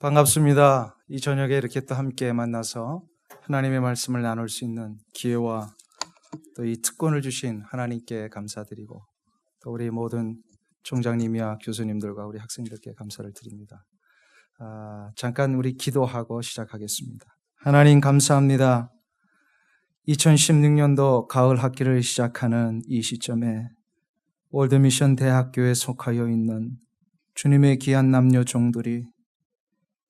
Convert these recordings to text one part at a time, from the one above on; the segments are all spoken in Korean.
반갑습니다. 이 저녁에 이렇게 또 함께 만나서 하나님의 말씀을 나눌 수 있는 기회와 또 이 특권을 주신 하나님께 감사드리고 또 우리 모든 총장님이와 교수님들과 우리 학생들께 감사를 드립니다. 잠깐 우리 기도하고 시작하겠습니다. 하나님 감사합니다. 2016년도 가을 학기를 시작하는 이 시점에 월드미션 대학교에 속하여 있는 주님의 귀한 남녀 종들이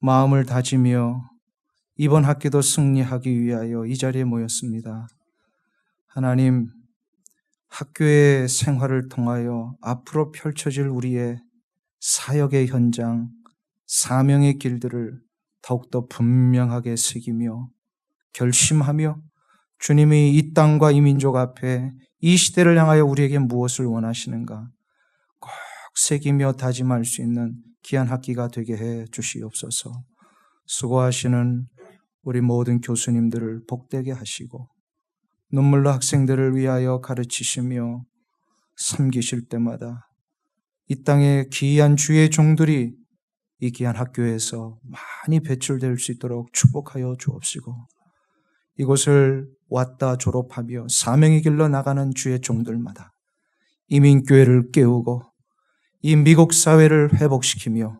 마음을 다지며 이번 학기도 승리하기 위하여 이 자리에 모였습니다. 하나님, 학교의 생활을 통하여 앞으로 펼쳐질 우리의 사역의 현장, 사명의 길들을 더욱더 분명하게 새기며 결심하며 주님이 이 땅과 이 민족 앞에 이 시대를 향하여 우리에게 무엇을 원하시는가 꼭 새기며 다짐할 수 있는 귀한 학기가 되게 해 주시옵소서. 수고하시는 우리 모든 교수님들을 복되게 하시고 눈물로 학생들을 위하여 가르치시며 섬기실 때마다 이 땅의 귀한 주의 종들이 이 귀한 학교에서 많이 배출될 수 있도록 축복하여 주옵시고 이곳을 왔다 졸업하며 사명의 길로 나가는 주의 종들마다 이민교회를 깨우고 이 미국 사회를 회복시키며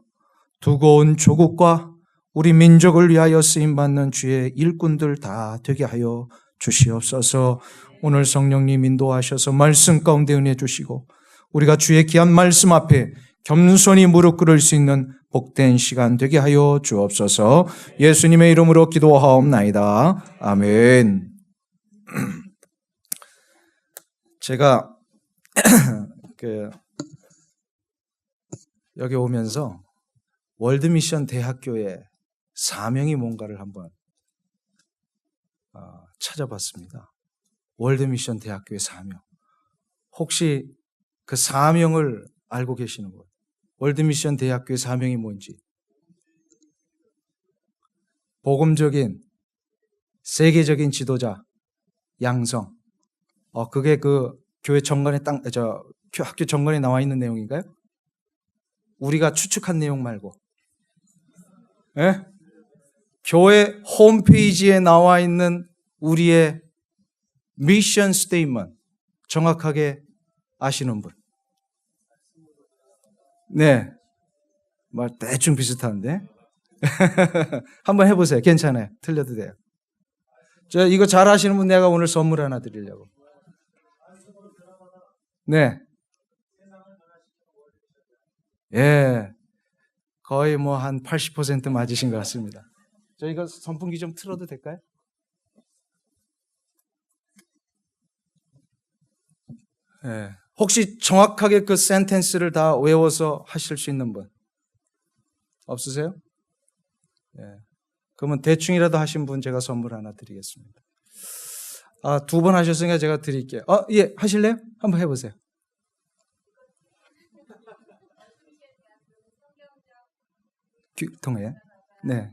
두고 온 조국과 우리 민족을 위하여 쓰임받는 주의 일꾼들 다 되게 하여 주시옵소서. 오늘 성령님 인도하셔서 말씀 가운데 은혜 주시고 우리가 주의 귀한 말씀 앞에 겸손히 무릎 꿇을 수 있는 복된 시간 되게 하여 주옵소서. 예수님의 이름으로 기도하옵나이다. 아멘. 제가 여기 오면서 월드미션 대학교의 사명이 뭔가를 한번 찾아봤습니다. 월드미션 대학교의 사명. 혹시 그 사명을 알고 계시는 분? 월드미션 대학교의 사명이 뭔지? 복음적인 세계적인 지도자 양성. 그게 그 교회 정관에 학교 정관에 나와 있는 내용인가요? 우리가 추측한 내용 말고. 예? 교회 홈페이지에 나와 있는 우리의 미션 스테이트먼트 정확하게 아시는 분? 네. 말 대충 비슷한데. 한번 해보세요. 괜찮아요. 틀려도 돼요. 이거 잘 아시는 분 내가 오늘 선물 하나 드리려고. 네. 예. 거의 한 80% 맞으신 것 같습니다. 저희가 선풍기 좀 틀어도 될까요? 예. 혹시 정확하게 그 센텐스를 다 외워서 하실 수 있는 분? 없으세요? 예. 그러면 대충이라도 하신 분 제가 선물 하나 드리겠습니다. 2번 하셨으니까 제가 드릴게요. 예, 하실래요? 한번 해보세요. 통해. 네.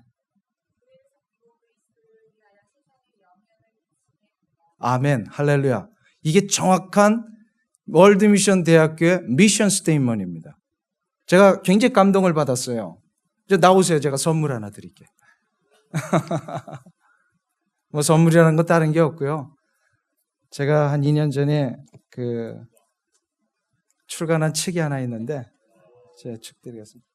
아멘. 할렐루야. 이게 정확한 월드미션 대학교의 미션 스테이트먼트입니다. 제가 굉장히 감동을 받았어요. 이제 나오세요. 제가 선물 하나 드릴게요. 선물이라는 거 다른 게 없고요. 제가 한 2년 전에 출간한 책이 하나 있는데 제가 책 드리겠습니다.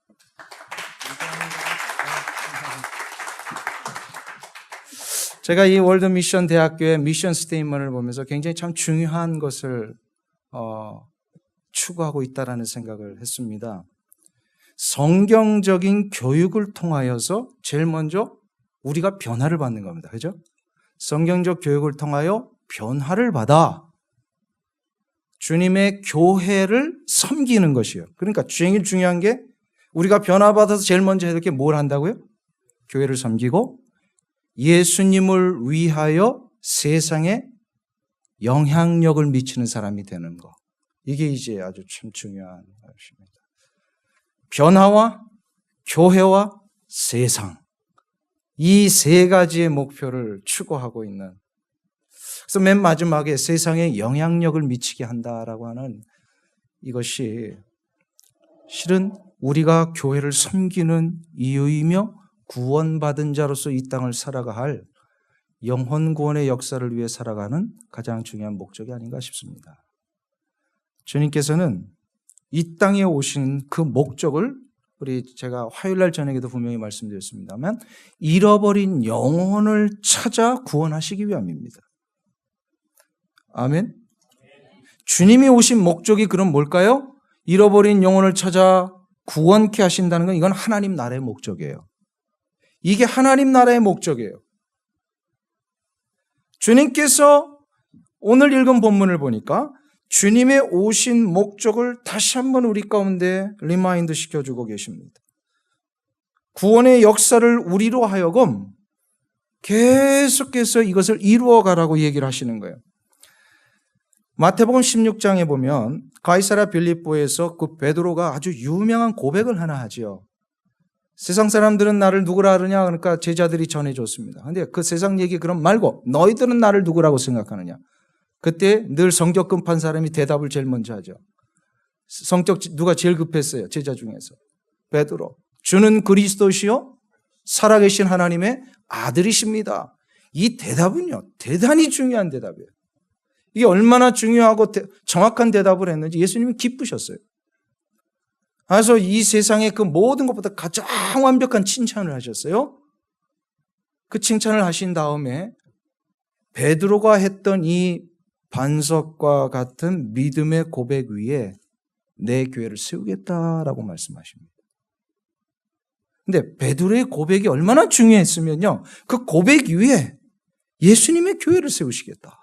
제가 이 월드미션 대학교의 미션 스테이트먼트를 보면서 굉장히 참 중요한 것을 추구하고 있다라는 생각을 했습니다. 성경적인 교육을 통하여서 제일 먼저 우리가 변화를 받는 겁니다. 그죠? 성경적 교육을 통하여 변화를 받아 주님의 교회를 섬기는 것이에요. 그러니까 제일 중요한 게 우리가 변화받아서 제일 먼저 해야 될 게 뭘 한다고요? 교회를 섬기고 예수님을 위하여 세상에 영향력을 미치는 사람이 되는 것. 이게 이제 아주 참 중요한 것입니다. 변화와 교회와 세상. 이 세 가지의 목표를 추구하고 있는. 그래서 맨 마지막에 세상에 영향력을 미치게 한다라고 하는 이것이 실은 우리가 교회를 섬기는 이유이며 구원받은 자로서 이 땅을 살아가 할 영혼 구원의 역사를 위해 살아가는 가장 중요한 목적이 아닌가 싶습니다. 주님께서는 이 땅에 오신 그 목적을 제가 화요일날 저녁에도 분명히 말씀드렸습니다만 잃어버린 영혼을 찾아 구원하시기 위함입니다. 아멘. 주님이 오신 목적이 그럼 뭘까요? 잃어버린 영혼을 찾아 구원케 하신다는 건 이건 하나님 나라의 목적이에요. 이게 하나님 나라의 목적이에요. 주님께서 오늘 읽은 본문을 보니까 주님의 오신 목적을 다시 한번 우리 가운데 리마인드 시켜주고 계십니다. 구원의 역사를 우리로 하여금 계속해서 이것을 이루어가라고 얘기를 하시는 거예요. 마태복음 16장에 보면 가이사랴 빌립보에서 그 베드로가 아주 유명한 고백을 하나 하지요. 세상 사람들은 나를 누구라 하느냐? 그러니까 제자들이 전해줬습니다. 그런데 그 세상 얘기 그럼 말고 너희들은 나를 누구라고 생각하느냐? 그때 늘 성적 급한 사람이 대답을 제일 먼저 하죠. 성적 누가 제일 급했어요? 제자 중에서. 베드로. 주는 그리스도시요 살아계신 하나님의 아들이십니다. 이 대답은요 대단히 중요한 대답이에요. 이게 얼마나 중요하고 정확한 대답을 했는지 예수님은 기쁘셨어요. 그래서 이 세상의 그 모든 것보다 가장 완벽한 칭찬을 하셨어요. 그 칭찬을 하신 다음에 베드로가 했던 이 반석과 같은 믿음의 고백 위에 내 교회를 세우겠다라고 말씀하십니다. 근데 베드로의 고백이 얼마나 중요했으면요. 그 고백 위에 예수님의 교회를 세우시겠다.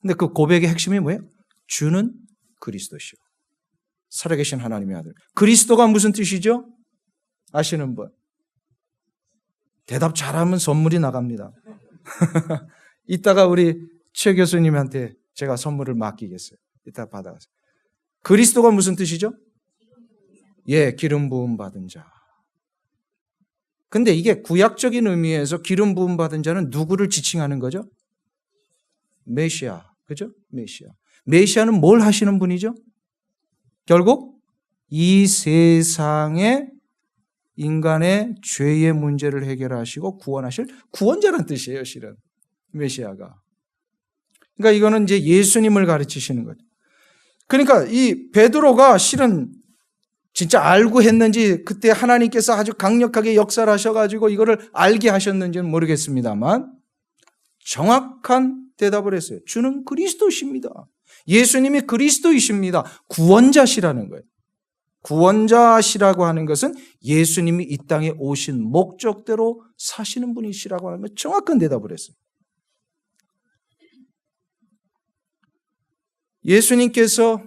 근데 그 고백의 핵심이 뭐예요? 주는 그리스도시요 살아계신 하나님의 아들. 그리스도가 무슨 뜻이죠? 아시는 분? 대답 잘하면 선물이 나갑니다. 이따가 우리 최 교수님한테 제가 선물을 맡기겠어요. 이따 받아가세요. 그리스도가 무슨 뜻이죠? 예, 기름 부음 받은 자. 근데 이게 구약적인 의미에서 기름 부음 받은 자는 누구를 지칭하는 거죠? 메시아. 그죠? 메시아. 메시아는 뭘 하시는 분이죠? 결국 이 세상의 인간의 죄의 문제를 해결하시고 구원하실 구원자라는 뜻이에요, 실은. 메시아가. 그러니까 이거는 이제 예수님을 가르치시는 거죠. 그러니까 이 베드로가 실은 진짜 알고 했는지 그때 하나님께서 아주 강력하게 역사를 하셔가지고 이거를 알게 하셨는지는 모르겠습니다만 정확한 대답을 했어요. 주는 그리스도십니다. 예수님이 그리스도이십니다. 구원자시라는 거예요. 구원자시라고 하는 것은 예수님이 이 땅에 오신 목적대로 사시는 분이시라고 하는 것 정확한 대답을 했어요. 예수님께서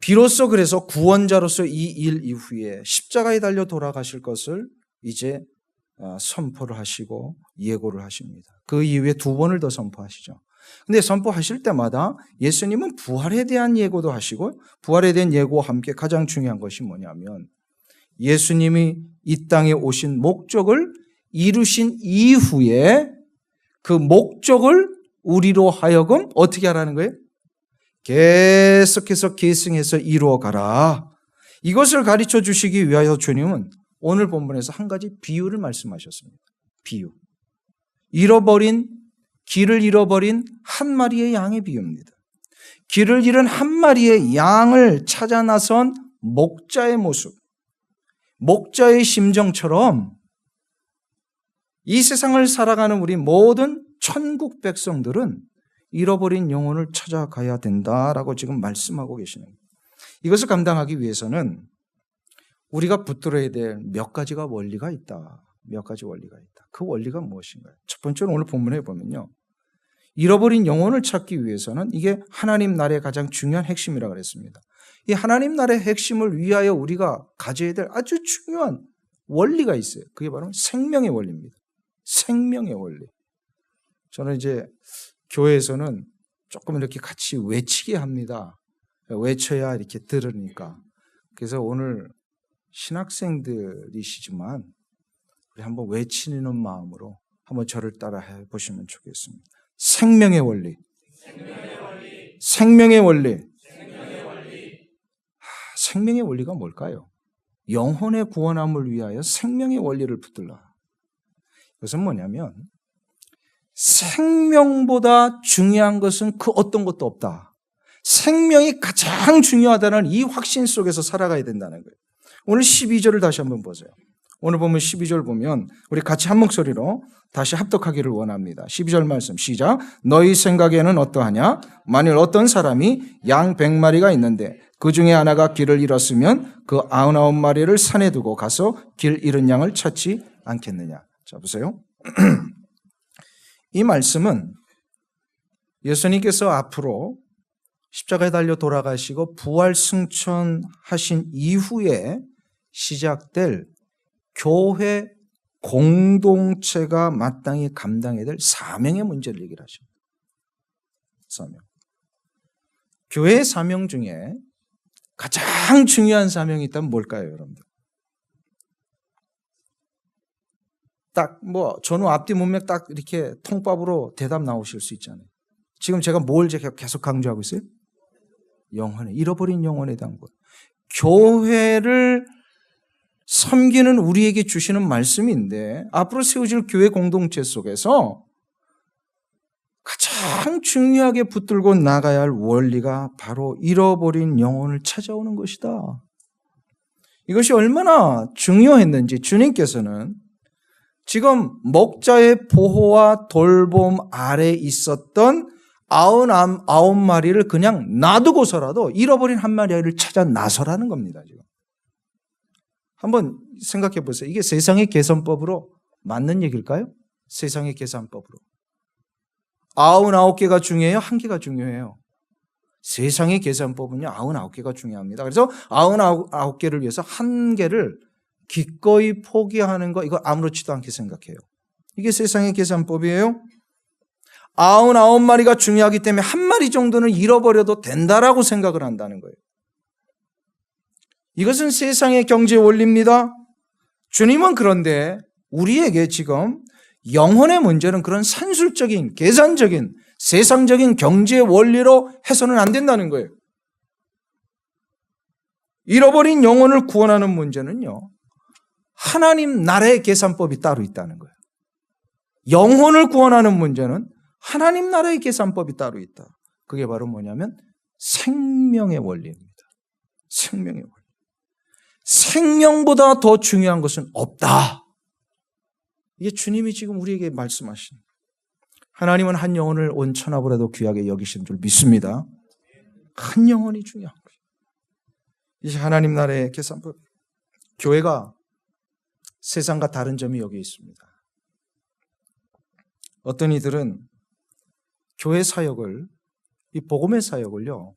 비로소 그래서 구원자로서 이 일 이후에 십자가에 달려 돌아가실 것을 이제 선포를 하시고 예고를 하십니다. 그 이후에 2번을 더 선포하시죠. 근데 선포하실 때마다 예수님은 부활에 대한 예고도 하시고 부활에 대한 예고와 함께 가장 중요한 것이 뭐냐면 예수님이 이 땅에 오신 목적을 이루신 이후에 그 목적을 우리로 하여금 어떻게 하라는 거예요? 계속해서 계승해서 이루어가라. 이것을 가르쳐 주시기 위하여 주님은 오늘 본문에서 한 가지 비유를 말씀하셨습니다. 비유. 길을 잃어버린 한 마리의 양의 비유입니다. 길을 잃은 한 마리의 양을 찾아 나선 목자의 모습, 목자의 심정처럼 이 세상을 살아가는 우리 모든 천국 백성들은 잃어버린 영혼을 찾아가야 된다라고 지금 말씀하고 계시는 거예요. 이것을 감당하기 위해서는 우리가 붙들어야 될 몇 가지가 원리가 있다. 몇 가지 원리가 있다. 그 원리가 무엇인가요? 첫 번째는 오늘 본문에 보면요. 잃어버린 영혼을 찾기 위해서는 이게 하나님 나라의 가장 중요한 핵심이라고 그랬습니다. 이 하나님 나라의 핵심을 위하여 우리가 가져야 될 아주 중요한 원리가 있어요. 그게 바로 생명의 원리입니다. 생명의 원리. 저는 이제 교회에서는 조금 이렇게 같이 외치게 합니다. 외쳐야 이렇게 들으니까. 그래서 오늘 신학생들이시지만 우리 한번 외치는 마음으로 한번 저를 따라 해보시면 좋겠습니다. 생명의 원리. 생명의 원리. 생명의 원리가 뭘까요? 영혼의 구원함을 위하여 생명의 원리를 붙들라. 이것은 뭐냐면 생명보다 중요한 것은 그 어떤 것도 없다. 생명이 가장 중요하다는 이 확신 속에서 살아가야 된다는 거예요. 오늘 12절을 다시 한번 보세요. 오늘 보면 12절 보면 우리 같이 한 목소리로 다시 합독하기를 원합니다. 12절 말씀 시작. 너희 생각에는 어떠하냐? 만일 어떤 사람이 양 100마리가 있는데 그 중에 하나가 길을 잃었으면 그 99마리를 산에 두고 가서 길 잃은 양을 찾지 않겠느냐. 자, 보세요. 이 말씀은 예수님께서 앞으로 십자가에 달려 돌아가시고 부활 승천하신 이후에 시작될 교회 공동체가 마땅히 감당해야 될 사명의 문제를 얘기를 하십니다. 사명. 교회의 사명 중에 가장 중요한 사명이 있다면 뭘까요, 여러분들? 딱 전후 앞뒤 문맥 딱 이렇게 통밥으로 대답 나오실 수 있잖아요. 지금 제가 뭘 계속 강조하고 있어요? 잃어버린 영혼에 대한 것. 교회를 섬기는 우리에게 주시는 말씀인데 앞으로 세워질 교회 공동체 속에서 가장 중요하게 붙들고 나가야 할 원리가 바로 잃어버린 영혼을 찾아오는 것이다. 이것이 얼마나 중요했는지 주님께서는 지금 목자의 보호와 돌봄 아래 있었던 99마리를 그냥 놔두고서라도 잃어버린 한 마리를 찾아 나서라는 겁니다. 지금. 한번 생각해 보세요. 이게 세상의 계산법으로 맞는 얘기일까요? 세상의 계산법으로. 99개가 중요해요? 1개가 중요해요? 세상의 계산법은요, 99개가 중요합니다. 그래서 99개를 위해서 1개를 기꺼이 포기하는 거, 이거 아무렇지도 않게 생각해요. 이게 세상의 계산법이에요. 99마리가 중요하기 때문에 1마리 정도는 잃어버려도 된다라고 생각을 한다는 거예요. 이것은 세상의 경제 원리입니다. 주님은 그런데 우리에게 지금 영혼의 문제는 그런 산술적인, 계산적인, 세상적인 경제 원리로 해서는 안 된다는 거예요. 잃어버린 영혼을 구원하는 문제는요, 하나님 나라의 계산법이 따로 있다는 거예요. 영혼을 구원하는 문제는 하나님 나라의 계산법이 따로 있다. 그게 바로 뭐냐면 생명의 원리입니다. 생명의 원리. 생명보다 더 중요한 것은 없다. 이게 주님이 지금 우리에게 말씀하신. 하나님은 한 영혼을 온 천하보다도 귀하게 여기신 줄 믿습니다. 한 영혼이 중요한 거예요. 이제 하나님 나라의 계산법. 교회가 세상과 다른 점이 여기 있습니다. 어떤 이들은 교회 사역을, 이 복음의 사역을요,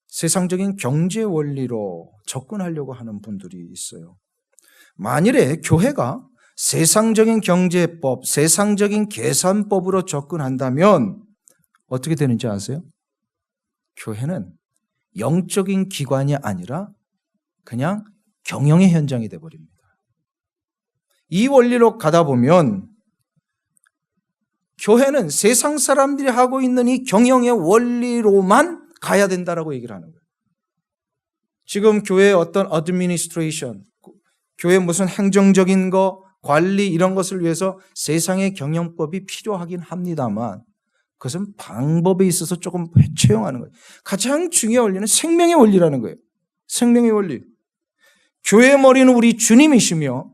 세상적인 경제 원리로 접근하려고 하는 분들이 있어요. 만일에 교회가 세상적인 경제법, 세상적인 계산법으로 접근한다면 어떻게 되는지 아세요? 교회는 영적인 기관이 아니라 그냥 경영의 현장이 되어버립니다. 이 원리로 가다 보면 교회는 세상 사람들이 하고 있는 이 경영의 원리로만 가야 된다라고 얘기를 하는 거예요. 지금 교회의 어떤 어드미니스트레이션, 교회 무슨 행정적인 거, 관리 이런 것을 위해서 세상의 경영법이 필요하긴 합니다만 그것은 방법에 있어서 조금 채용하는 거예요. 가장 중요한 원리는 생명의 원리라는 거예요. 생명의 원리. 교회의 머리는 우리 주님이시며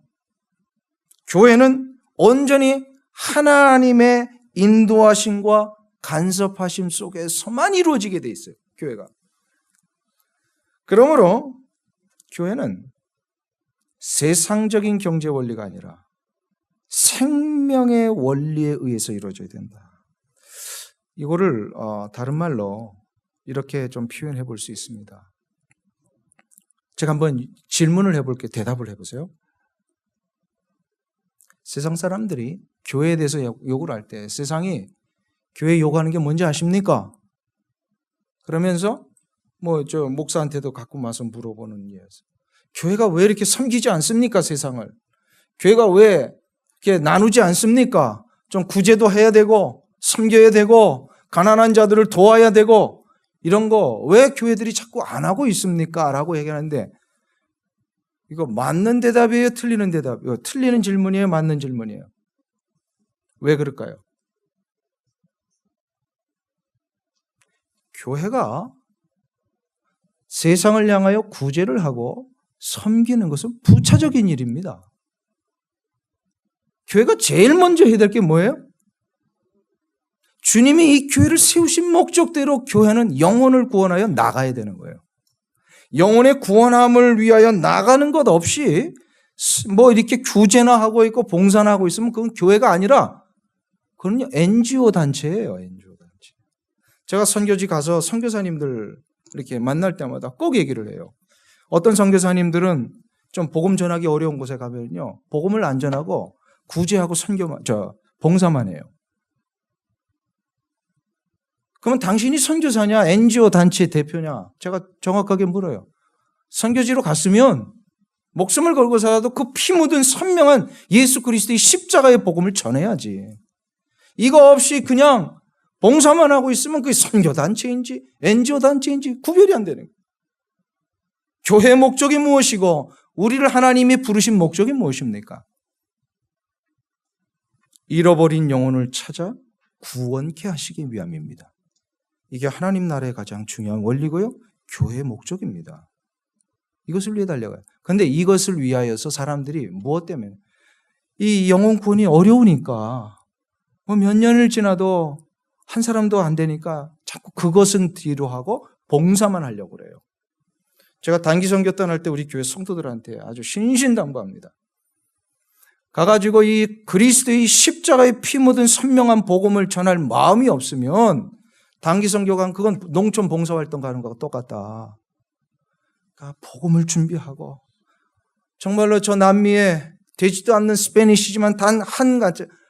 교회는 온전히 하나님의 인도하심과 간섭하심 속에서만 이루어지게 돼 있어요. 교회가. 그러므로 교회는 세상적인 경제 원리가 아니라 생명의 원리에 의해서 이루어져야 된다. 이거를 다른 말로 이렇게 좀 표현해 볼 수 있습니다. 제가 한번 질문을 해볼게요. 대답을 해보세요. 세상 사람들이 교회에 대해서 욕을 할 때 세상이 교회 욕하는 게 뭔지 아십니까? 그러면서 목사한테도 가끔 와서 물어보는 예였어요. 교회가 왜 이렇게 섬기지 않습니까? 세상을. 교회가 왜 이렇게 나누지 않습니까? 좀 구제도 해야 되고 섬겨야 되고 가난한 자들을 도와야 되고 이런 거 왜 교회들이 자꾸 안 하고 있습니까? 라고 얘기하는데 이거 맞는 대답이에요? 틀리는 대답이에요? 틀리는 질문이에요? 맞는 질문이에요? 왜 그럴까요? 교회가 세상을 향하여 구제를 하고 섬기는 것은 부차적인 일입니다. 교회가 제일 먼저 해야 될 게 뭐예요? 주님이 이 교회를 세우신 목적대로 교회는 영혼을 구원하여 나가야 되는 거예요. 영혼의 구원함을 위하여 나가는 것 없이 뭐 이렇게 규제나 하고 있고 봉사나 하고 있으면 그건 교회가 아니라 그건 NGO 단체예요. NGO 단체. 제가 선교지 가서 선교사님들 이렇게 만날 때마다 꼭 얘기를 해요. 어떤 선교사님들은 좀 복음 전하기 어려운 곳에 가면요, 복음을 안 전하고 구제하고 봉사만 해요. 그러면 당신이 선교사냐, NGO 단체 대표냐? 제가 정확하게 물어요. 선교지로 갔으면 목숨을 걸고서라도 그 피 묻은 선명한 예수 그리스도의 십자가의 복음을 전해야지. 이거 없이 그냥 봉사만 하고 있으면 그게 선교 단체인지 NGO 단체인지 구별이 안 되는 거예요. 교회의 목적이 무엇이고 우리를 하나님이 부르신 목적이 무엇입니까? 잃어버린 영혼을 찾아 구원케 하시기 위함입니다. 이게 하나님 나라의 가장 중요한 원리고요. 교회의 목적입니다. 이것을 위해 달려가요. 그런데 이것을 위하여서 사람들이 무엇 때문에? 이 영혼 구원이 어려우니까 뭐 몇 년을 지나도 한 사람도 안 되니까 자꾸 그것은 뒤로 하고 봉사만 하려고 그래요. 제가 단기 선교 떠날 때 우리 교회 성도들한테 아주 신신당부합니다. 가가지고 이 그리스도의 십자가의 피 묻은 선명한 복음을 전할 마음이 없으면 단기 선교 간 그건 농촌 봉사활동 가는 거하고 똑같다. 그러니까 복음을 준비하고 정말로 저 남미에 되지도 않는 스페니시지만 단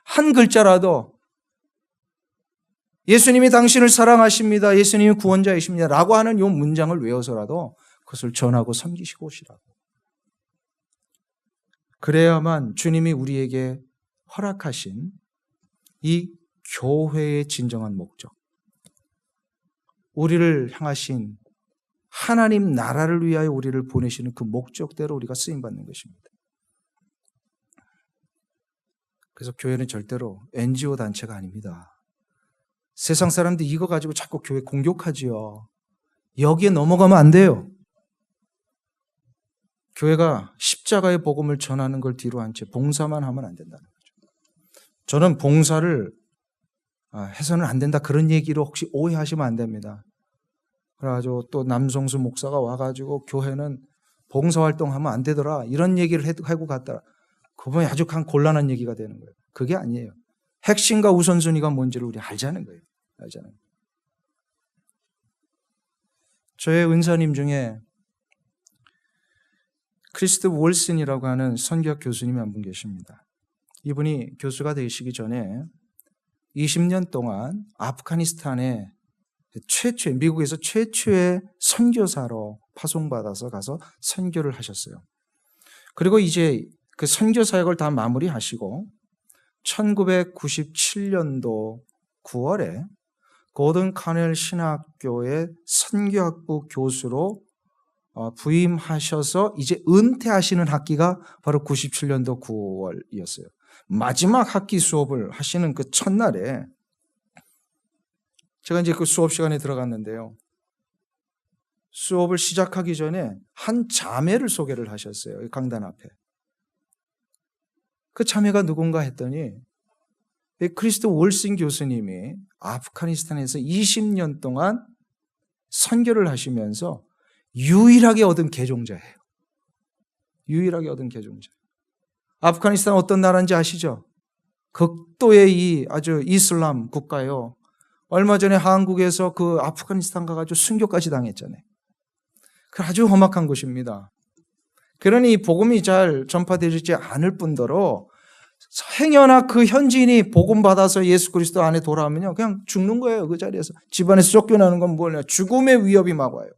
한 글자라도 예수님이 당신을 사랑하십니다. 예수님이 구원자이십니다. 라고 하는 이 문장을 외워서라도 그것을 전하고 섬기시고 오시라고. 그래야만 주님이 우리에게 허락하신 이 교회의 진정한 목적, 우리를 향하신 하나님 나라를 위하여 우리를 보내시는 그 목적대로 우리가 쓰임받는 것입니다. 그래서 교회는 절대로 NGO 단체가 아닙니다. 세상 사람들이 이거 가지고 자꾸 교회 공격하지요. 여기에 넘어가면 안 돼요. 교회가 십자가의 복음을 전하는 걸 뒤로 한 채 봉사만 하면 안 된다는 거죠. 저는 봉사를 해서는 안 된다 그런 얘기로 혹시 오해하시면 안 됩니다. 그래가지고 또 남성수 목사가 와가지고 교회는 봉사활동하면 안 되더라 이런 얘기를 하고 갔더라. 그분이 아주 곤란한 얘기가 되는 거예요. 그게 아니에요. 핵심과 우선순위가 뭔지를 우리 알자는 거예요. 알자는 거예요. 저의 은사님 중에 크리스트 월슨이라고 하는 선교학 교수님이 한 분 계십니다. 이분이 교수가 되시기 전에 20년 동안 아프가니스탄에 미국에서 최초의 선교사로 파송받아서 가서 선교를 하셨어요. 그리고 이제 그 선교 사역을 다 마무리하시고 1997년도 9월에 고든 카넬 신학교의 선교학부 교수로 부임하셔서 이제 은퇴하시는 학기가 바로 97년도 9월이었어요. 마지막 학기 수업을 하시는 그 첫날에 제가 이제 그 수업 시간에 들어갔는데요. 수업을 시작하기 전에 한 자매를 소개를 하셨어요. 강단 앞에. 그 자매가 누군가 했더니 크리스트 월슨 교수님이 아프가니스탄에서 20년 동안 선교를 하시면서 유일하게 얻은 개종자예요. 유일하게 얻은 개종자. 아프가니스탄 어떤 나라인지 아시죠? 극도의 이 아주 이슬람 국가요. 얼마 전에 한국에서 그 아프가니스탄 가가지고 순교까지 당했잖아요. 그 아주 험악한 곳입니다. 그러니 복음이 잘 전파되지 않을 뿐더러 행여나 그 현지인이 복음 받아서 예수 그리스도 안에 돌아오면요 그냥 죽는 거예요. 그 자리에서 집안에서 쫓겨나는 건 뭐냐, 죽음의 위협이 막 와요.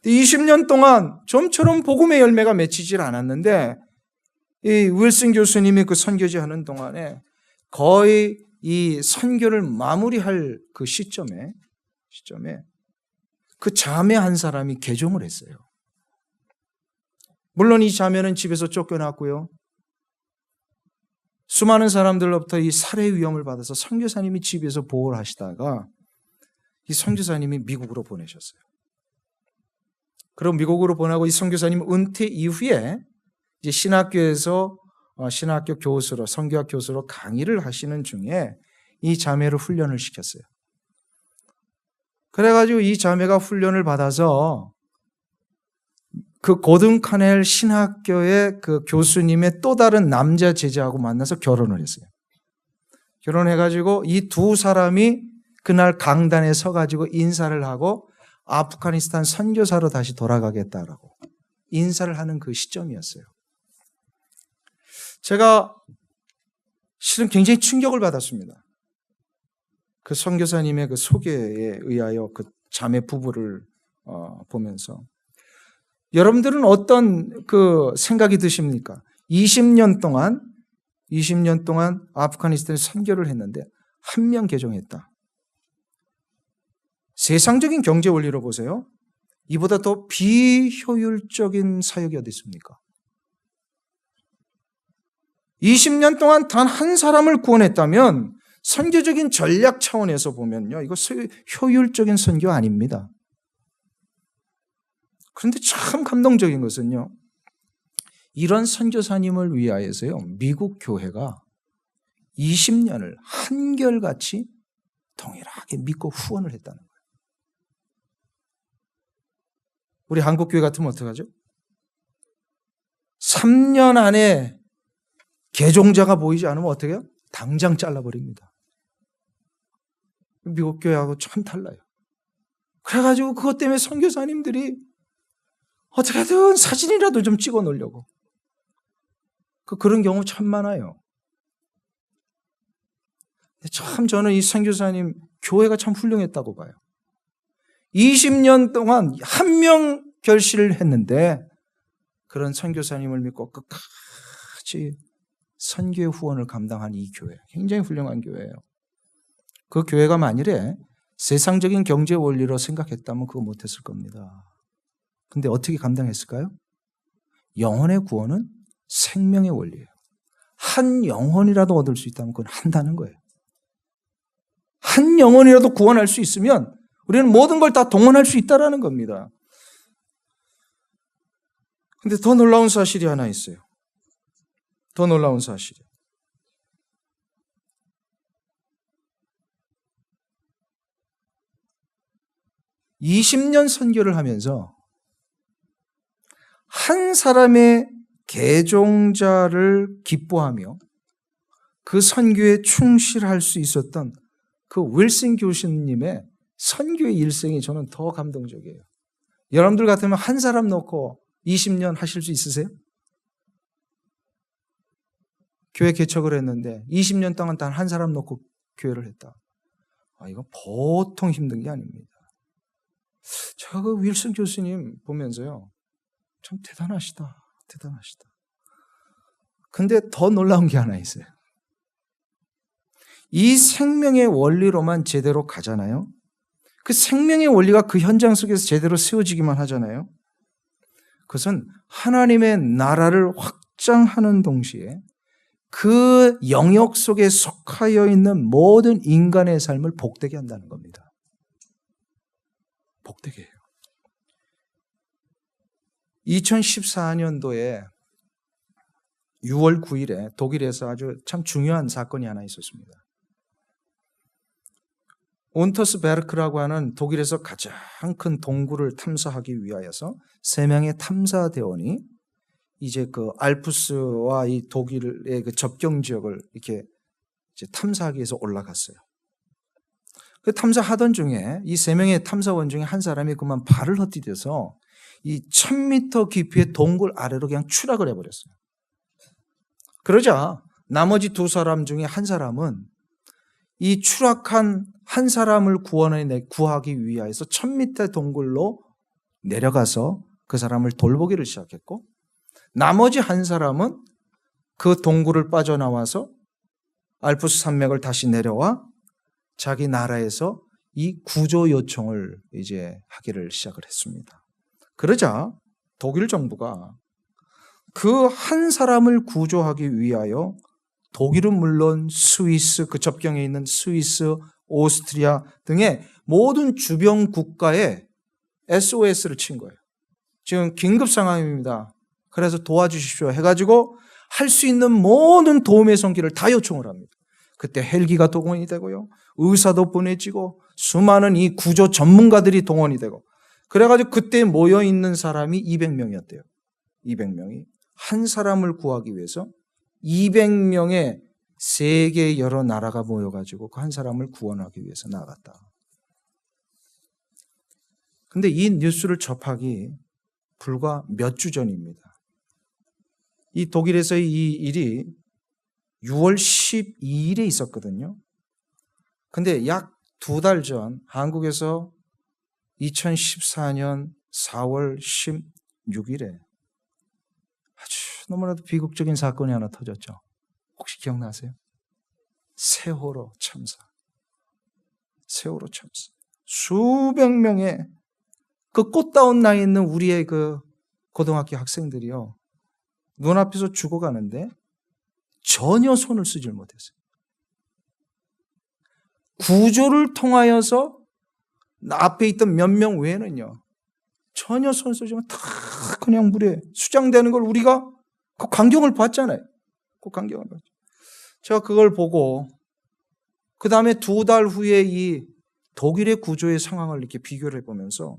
20년 동안 좀처럼 복음의 열매가 맺히질 않았는데 이 윌슨 교수님이 그 선교지 하는 동안에 거의 이 선교를 마무리할 그 시점에 그 자매 한 사람이 개종을 했어요. 물론 이 자매는 집에서 쫓겨났고요. 수많은 사람들로부터 이 살해 위험을 받아서 선교사님이 집에서 보호를 하시다가 이 선교사님이 미국으로 보내셨어요. 그럼 미국으로 보내고 이 선교사님 은퇴 이후에 이제 신학교에서 신학교 교수로, 선교학 교수로 강의를 하시는 중에 이 자매를 훈련을 시켰어요. 그래가지고 이 자매가 훈련을 받아서 그 고등카넬 신학교의 그 교수님의 또 다른 남자 제자하고 만나서 결혼을 했어요. 결혼해가지고 이 두 사람이 그날 강단에 서가지고 인사를 하고 아프가니스탄 선교사로 다시 돌아가겠다라고 인사를 하는 그 시점이었어요. 제가 실은 굉장히 충격을 받았습니다. 그 선교사님의 그 소개에 의하여 그 자매 부부를 보면서 여러분들은 어떤 그 생각이 드십니까? 20년 동안 아프가니스탄에 선교를 했는데 한 명 개종했다. 세상적인 경제 원리로 보세요. 이보다 더 비효율적인 사역이 어디 있습니까? 20년 동안 단 한 사람을 구원했다면 선교적인 전략 차원에서 보면요, 이거 효율적인 선교 아닙니다. 그런데 참 감동적인 것은요, 이런 선교사님을 위하여서요, 미국 교회가 20년을 한결같이 동일하게 믿고 후원을 했다는 거예요. 우리 한국 교회 같으면 어떡하죠? 3년 안에 개종자가 보이지 않으면 어떻게 해요? 당장 잘라버립니다. 미국 교회하고 참 달라요. 그래가지고 그것 때문에 선교사님들이 어떻게든 사진이라도 좀 찍어 놓으려고. 그런 경우 참 많아요. 참 저는 이 선교사님 교회가 참 훌륭했다고 봐요. 20년 동안 한 명 결실을 했는데 그런 선교사님을 믿고 끝까지 선교의 후원을 감당한 이 교회, 굉장히 훌륭한 교회예요. 그 교회가 만일에 세상적인 경제 원리로 생각했다면 그거 못했을 겁니다. 근데 어떻게 감당했을까요? 영혼의 구원은 생명의 원리예요. 한 영혼이라도 얻을 수 있다면 그건 한다는 거예요. 한 영혼이라도 구원할 수 있으면 우리는 모든 걸 다 동원할 수 있다는 겁니다. 근데 더 놀라운 사실이 하나 있어요. 더 놀라운 사실이. 20년 선교를 하면서 한 사람의 개종자를 기뻐하며 그 선교에 충실할 수 있었던 그 윌슨 교수님의 선교의 일생이 저는 더 감동적이에요. 여러분들 같으면 한 사람 놓고 20년 하실 수 있으세요? 교회 개척을 했는데 20년 동안 단 한 사람 놓고 교회를 했다. 이건 보통 힘든 게 아닙니다. 제가 그 윌슨 교수님 보면서요, 참 대단하시다. 근데 더 놀라운 게 하나 있어요. 이 생명의 원리로만 제대로 가잖아요. 그 생명의 원리가 그 현장 속에서 제대로 세워지기만 하잖아요. 그것은 하나님의 나라를 확장하는 동시에 그 영역 속에 속하여 있는 모든 인간의 삶을 복되게 한다는 겁니다. 복되게 해요. 2014년도에 6월 9일에 독일에서 아주 참 중요한 사건이 하나 있었습니다. 온터스베르크라고 하는 독일에서 가장 큰 동굴을 탐사하기 위하여서 3명의 탐사대원이 이제 그 알프스와 이 독일의 그 접경 지역을 이렇게 이제 탐사하기 위해서 올라갔어요. 그 탐사하던 중에 이 3명의 탐사원 중에 한 사람이 그만 발을 헛디뎌서 이 1000m 깊이의 동굴 아래로 그냥 추락을 해버렸어요. 그러자 나머지 2사람 중에 한 사람은 이 추락한 한 사람을 구하기 위하여서 1000m 동굴로 내려가서 그 사람을 돌보기를 시작했고, 나머지 한 사람은 그 동굴을 빠져나와서 알프스 산맥을 다시 내려와 자기 나라에서 이 구조 요청을 이제 하기를 시작을 했습니다. 그러자 독일 정부가 그 한 사람을 구조하기 위하여 독일은 물론 스위스, 그 접경에 있는 스위스, 오스트리아 등의 모든 주변 국가에 SOS를 친 거예요. 지금 긴급 상황입니다. 그래서 도와주십시오 해가지고 할 수 있는 모든 도움의 손길을 다 요청을 합니다. 그때 헬기가 동원이 되고요. 의사도 보내지고 수많은 이 구조 전문가들이 동원이 되고 그래가지고 그때 모여있는 사람이 200명이었대요. 200명이. 한 사람을 구하기 위해서 200명의 세계 여러 나라가 모여가지고 그 한 사람을 구원하기 위해서 나갔다. 근데 이 뉴스를 접하기 불과 몇 주 전입니다. 이 독일에서의 이 일이 6월 12일에 있었거든요. 근데 약 2달 전 한국에서 2014년 4월 16일에 아주 너무나도 비극적인 사건이 하나 터졌죠. 혹시 기억나세요? 세월호 참사. 세월호 참사. 수백 명의 그 꽃다운 나이에 있는 우리의 그 고등학교 학생들이요. 눈앞에서 죽어가는데 전혀 손을 쓰질 못했어요. 구조를 통하여서 앞에 있던 몇 명 외에는요. 전혀 손 쓰지만 다 그냥 물에 수장되는 걸 우리가 그 광경을 봤잖아요. 그 광경을 봤죠. 제가 그걸 보고 그 다음에 2달 후에 이 독일의 구조의 상황을 이렇게 비교를 해보면서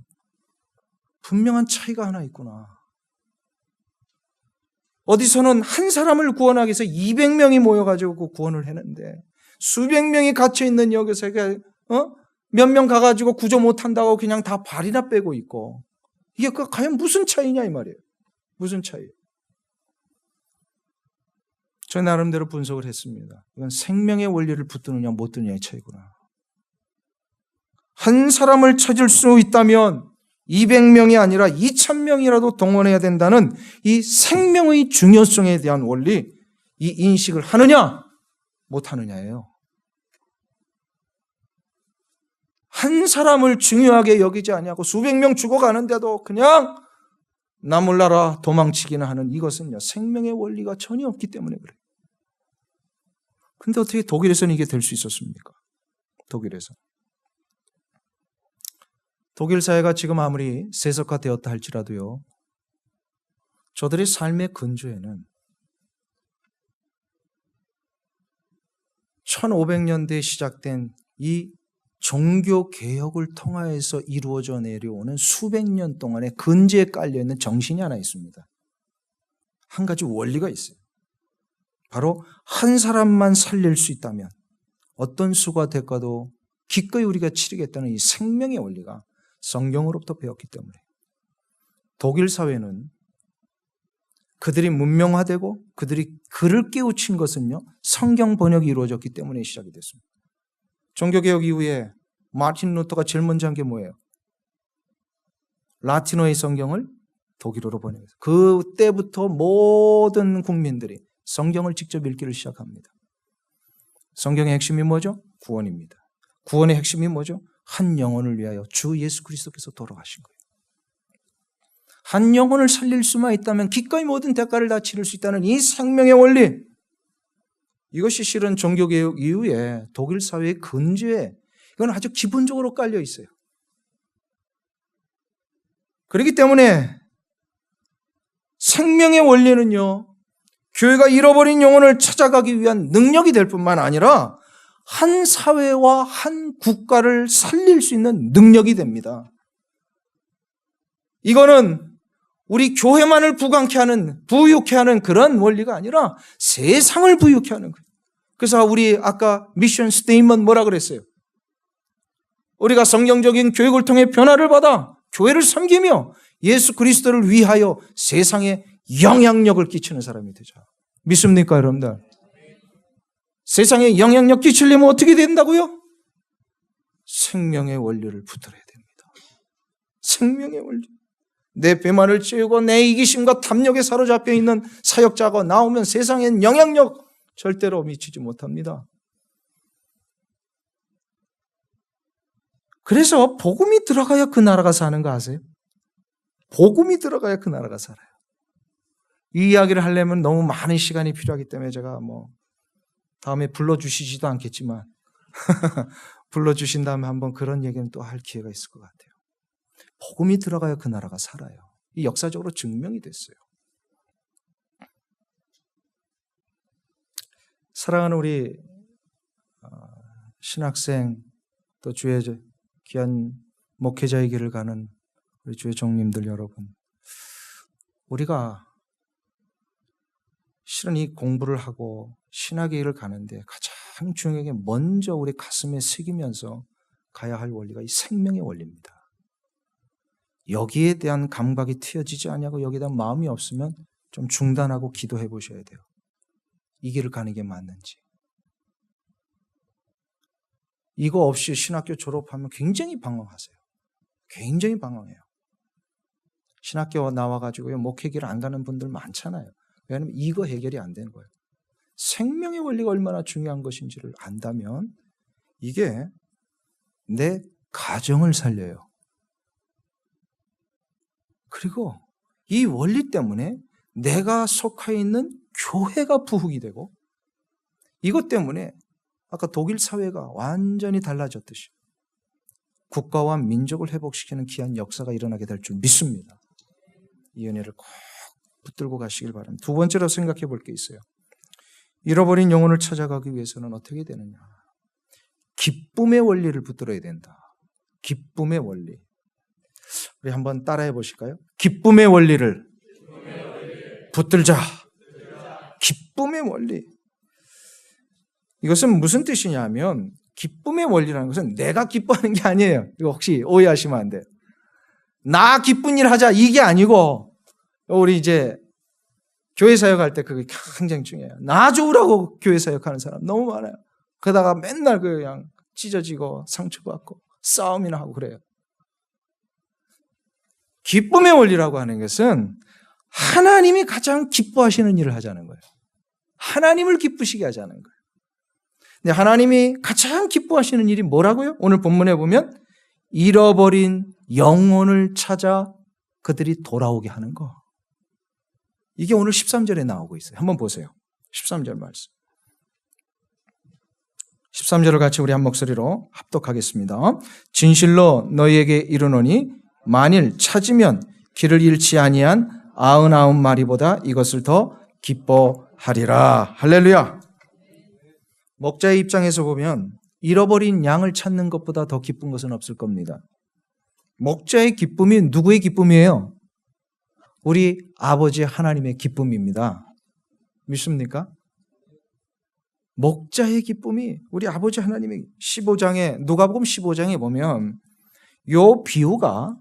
분명한 차이가 하나 있구나. 어디서는 한 사람을 구원하기 위해서 200명이 모여가지고 그 구원을 했는데 수백 명이 갇혀있는 여기서 몇 명 가가지고 구조 못한다고 그냥 다 발이나 빼고 있고 이게 과연 무슨 차이냐 이 말이에요. 무슨 차이예요? 저 나름대로 분석을 했습니다. 이건 생명의 원리를 붙드느냐 못 드느냐의 차이구나. 한 사람을 찾을 수 있다면 200명이 아니라 2000명이라도 동원해야 된다는 이 생명의 중요성에 대한 원리, 이 인식을 하느냐 못 하느냐예요. 한 사람을 중요하게 여기지 아니하고 수백 명 죽어가는데도 그냥 나 몰라라 도망치기나 하는 이것은요 생명의 원리가 전혀 없기 때문에 그래요. 근데 어떻게 독일에서는 이게 될 수 있었습니까? 독일에서. 독일 사회가 지금 아무리 세속화되었다 할지라도요 저들의 삶의 근저에는 1500년대에 시작된 이 종교 개혁을 통하여서 이루어져 내려오는 수백 년 동안의 근저에 깔려있는 정신이 하나 있습니다. 한 가지 원리가 있어요. 바로 한 사람만 살릴 수 있다면 어떤 수가 될까도 기꺼이 우리가 치르겠다는 이 생명의 원리가 성경으로부터 배웠기 때문에 독일 사회는 그들이 문명화되고 그들이 글을 깨우친 것은요 성경 번역이 이루어졌기 때문에 시작이 됐습니다. 종교개혁 이후에 마틴 루터가 제일 먼저 한 게 뭐예요? 라틴어의 성경을 독일어로 번역해서 그때부터 모든 국민들이 성경을 직접 읽기를 시작합니다. 성경의 핵심이 뭐죠? 구원입니다. 구원의 핵심이 뭐죠? 한 영혼을 위하여 주 예수 그리스도께서 돌아가신 거예요. 한 영혼을 살릴 수만 있다면 기꺼이 모든 대가를 다 치를 수 있다는 이 생명의 원리, 이것이 실은 종교개혁 이후에 독일 사회의 근저에 이건 아주 기본적으로 깔려 있어요. 그렇기 때문에 생명의 원리는요 교회가 잃어버린 영혼을 찾아가기 위한 능력이 될 뿐만 아니라 한 사회와 한 국가를 살릴 수 있는 능력이 됩니다. 이거는 우리 교회만을 부유케 하는 그런 원리가 아니라 세상을 부유케 하는 거예요. 그래서 우리 아까 미션 스테이트먼트 뭐라 그랬어요? 우리가 성경적인 교육을 통해 변화를 받아 교회를 섬기며 예수 그리스도를 위하여 세상에 영향력을 끼치는 사람이 되자. 믿습니까, 여러분들? 세상에 영향력 끼치려면 어떻게 된다고요? 생명의 원리를 붙들어야 됩니다. 생명의 원리. 내 배만을 채우고 내 이기심과 탐욕에 사로잡혀 있는 사역자가 나오면 세상엔 영향력 절대로 미치지 못합니다. 그래서 복음이 들어가야 그 나라가 사는 거 아세요? 복음이 들어가야 그 나라가 살아요. 이 이야기를 하려면 너무 많은 시간이 필요하기 때문에 제가 다음에 불러주시지도 않겠지만 불러주신 다음에 한번 그런 얘기는 또 할 기회가 있을 것 같아요. 복음이 들어가야 그 나라가 살아요. 이 역사적으로 증명이 됐어요. 사랑하는 우리 신학생 또 주의 귀한 목회자의 길을 가는 우리 주의 종님들 여러분, 우리가 실은 이 공부를 하고 신학의 길을 가는데 가장 중요하게 먼저 우리 가슴에 새기면서 가야 할 원리가 이 생명의 원리입니다. 여기에 대한 감각이 트여지지 않냐고 여기에 대한 마음이 없으면 좀 중단하고 기도해 보셔야 돼요. 이 길을 가는 게 맞는지. 이거 없이 신학교 졸업하면 굉장히 방황하세요. 굉장히 방황해요. 신학교 나와가지고요, 목회길을 안 가는 분들 많잖아요. 왜냐하면 이거 해결이 안 되는 거예요. 생명의 원리가 얼마나 중요한 것인지를 안다면 이게 내 가정을 살려요. 그리고 이 원리 때문에 내가 속해 있는 교회가 부흥이 되고, 이것 때문에 아까 독일 사회가 완전히 달라졌듯이 국가와 민족을 회복시키는 귀한 역사가 일어나게 될 줄 믿습니다. 이 은혜를 꼭 붙들고 가시길 바랍니다. 두 번째로 생각해 볼 게 있어요. 잃어버린 영혼을 찾아가기 위해서는 어떻게 되느냐? 기쁨의 원리를 붙들어야 된다. 기쁨의 원리. 우리 한번 따라해 보실까요? 기쁨의 원리를 붙들자. 기쁨의 원리. 이것은 무슨 뜻이냐면, 기쁨의 원리라는 것은 내가 기뻐하는 게 아니에요. 이거 혹시 오해하시면 안 돼요. 나 기쁜 일 하자 이게 아니고, 우리 이제 교회 사역할 때 그게 굉장히 중요해요. 나 좋으라고 교회 사역하는 사람 너무 많아요. 그러다가 맨날 그냥 찢어지고 상처받고 싸움이나 하고 그래요. 기쁨의 원리라고 하는 것은 하나님이 가장 기뻐하시는 일을 하자는 거예요. 하나님을 기쁘시게 하자는 거예요. 근데 하나님이 가장 기뻐하시는 일이 뭐라고요? 오늘 본문에 보면 잃어버린 영혼을 찾아 그들이 돌아오게 하는 거. 이게 오늘 13절에 나오고 있어요. 한번 보세요. 13절 말씀. 13절을 같이 우리 한 목소리로 합독하겠습니다. 진실로 너희에게 이르노니 만일 찾으면 길을 잃지 아니한 99마리보다 이것을 더 기뻐하리라. 할렐루야. 목자의 입장에서 보면 잃어버린 양을 찾는 것보다 더 기쁜 것은 없을 겁니다. 목자의 기쁨이 누구의 기쁨이에요? 우리 아버지 하나님의 기쁨입니다. 믿습니까? 목자의 기쁨이 우리 아버지 하나님의 15장에 누가복음 15장에 보면 요 비유가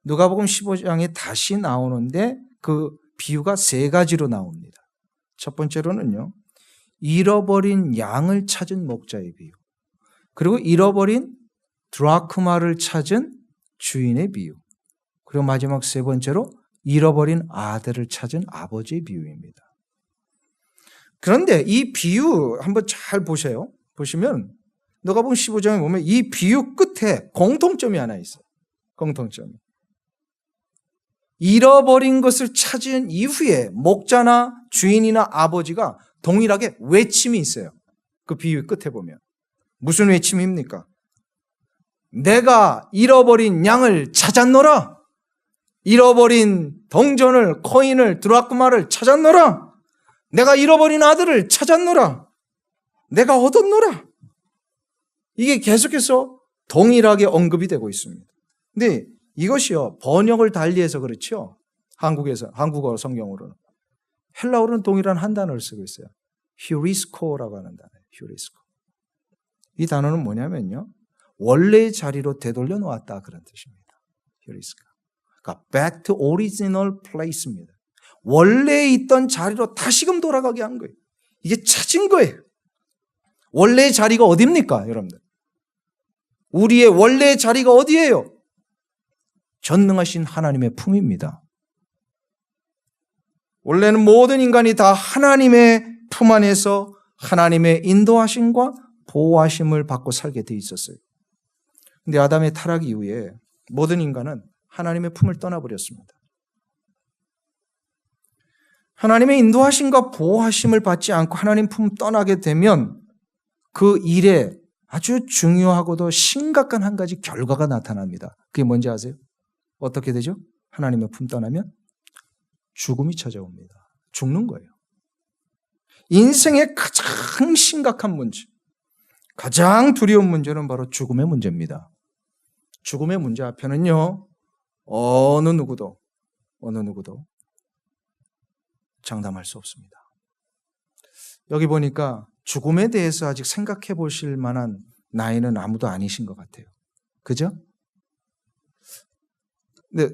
누가복음 15장에 다시 나오는데 그 비유가 세 가지로 나옵니다. 첫 번째로는요, 잃어버린 양을 찾은 목자의 비유, 그리고 잃어버린 드라크마를 찾은 주인의 비유, 그리고 마지막 세 번째로 잃어버린 아들을 찾은 아버지의 비유입니다. 그런데 이 비유 한번 잘 보세요. 보시면 누가복음 15장에 보면 이 비유 끝에 공통점이 하나 있어요. 공통점이. 잃어버린 것을 찾은 이후에 목자나 주인이나 아버지가 동일하게 외침이 있어요. 그 비유 끝에 보면. 무슨 외침입니까? 내가 잃어버린 양을 찾았노라. 잃어버린 동전을, 코인을, 드라크마를 찾았노라. 내가 잃어버린 아들을 찾았노라. 내가 얻었노라. 이게 계속해서 동일하게 언급이 되고 있습니다. 근데 이것이요, 번역을 달리해서 그렇죠. 한국어 성경으로는. 헬라어로는 동일한 한 단어를 쓰고 있어요. 휴리스코라고 하는 단어예요. 휴리스코. 이 단어는 뭐냐면요, 원래의 자리로 되돌려 놓았다 그런 뜻입니다. 휴리스코. 그러니까 back to original place입니다. 원래 있던 자리로 다시금 돌아가게 한 거예요. 이게 찾은 거예요. 원래의 자리가 어디입니까, 여러분들? 우리의 원래의 자리가 어디예요? 전능하신 하나님의 품입니다. 원래는 모든 인간이 다 하나님의 품 안에서 하나님의 인도하심과 보호하심을 받고 살게 돼 있었어요. 그런데 아담의 타락 이후에 모든 인간은 하나님의 품을 떠나버렸습니다. 하나님의 인도하심과 보호하심을 받지 않고 하나님 품 떠나게 되면 그 일에 아주 중요하고도 심각한 한 가지 결과가 나타납니다. 그게 뭔지 아세요? 어떻게 되죠? 하나님의 품 떠나면 죽음이 찾아옵니다. 죽는 거예요. 인생의 가장 심각한 문제, 가장 두려운 문제는 바로 죽음의 문제입니다. 죽음의 문제 앞에는요, 어느 누구도 장담할 수 없습니다. 여기 보니까 죽음에 대해서 아직 생각해 보실 만한 나이는 아무도 아니신 것 같아요. 그죠? 근데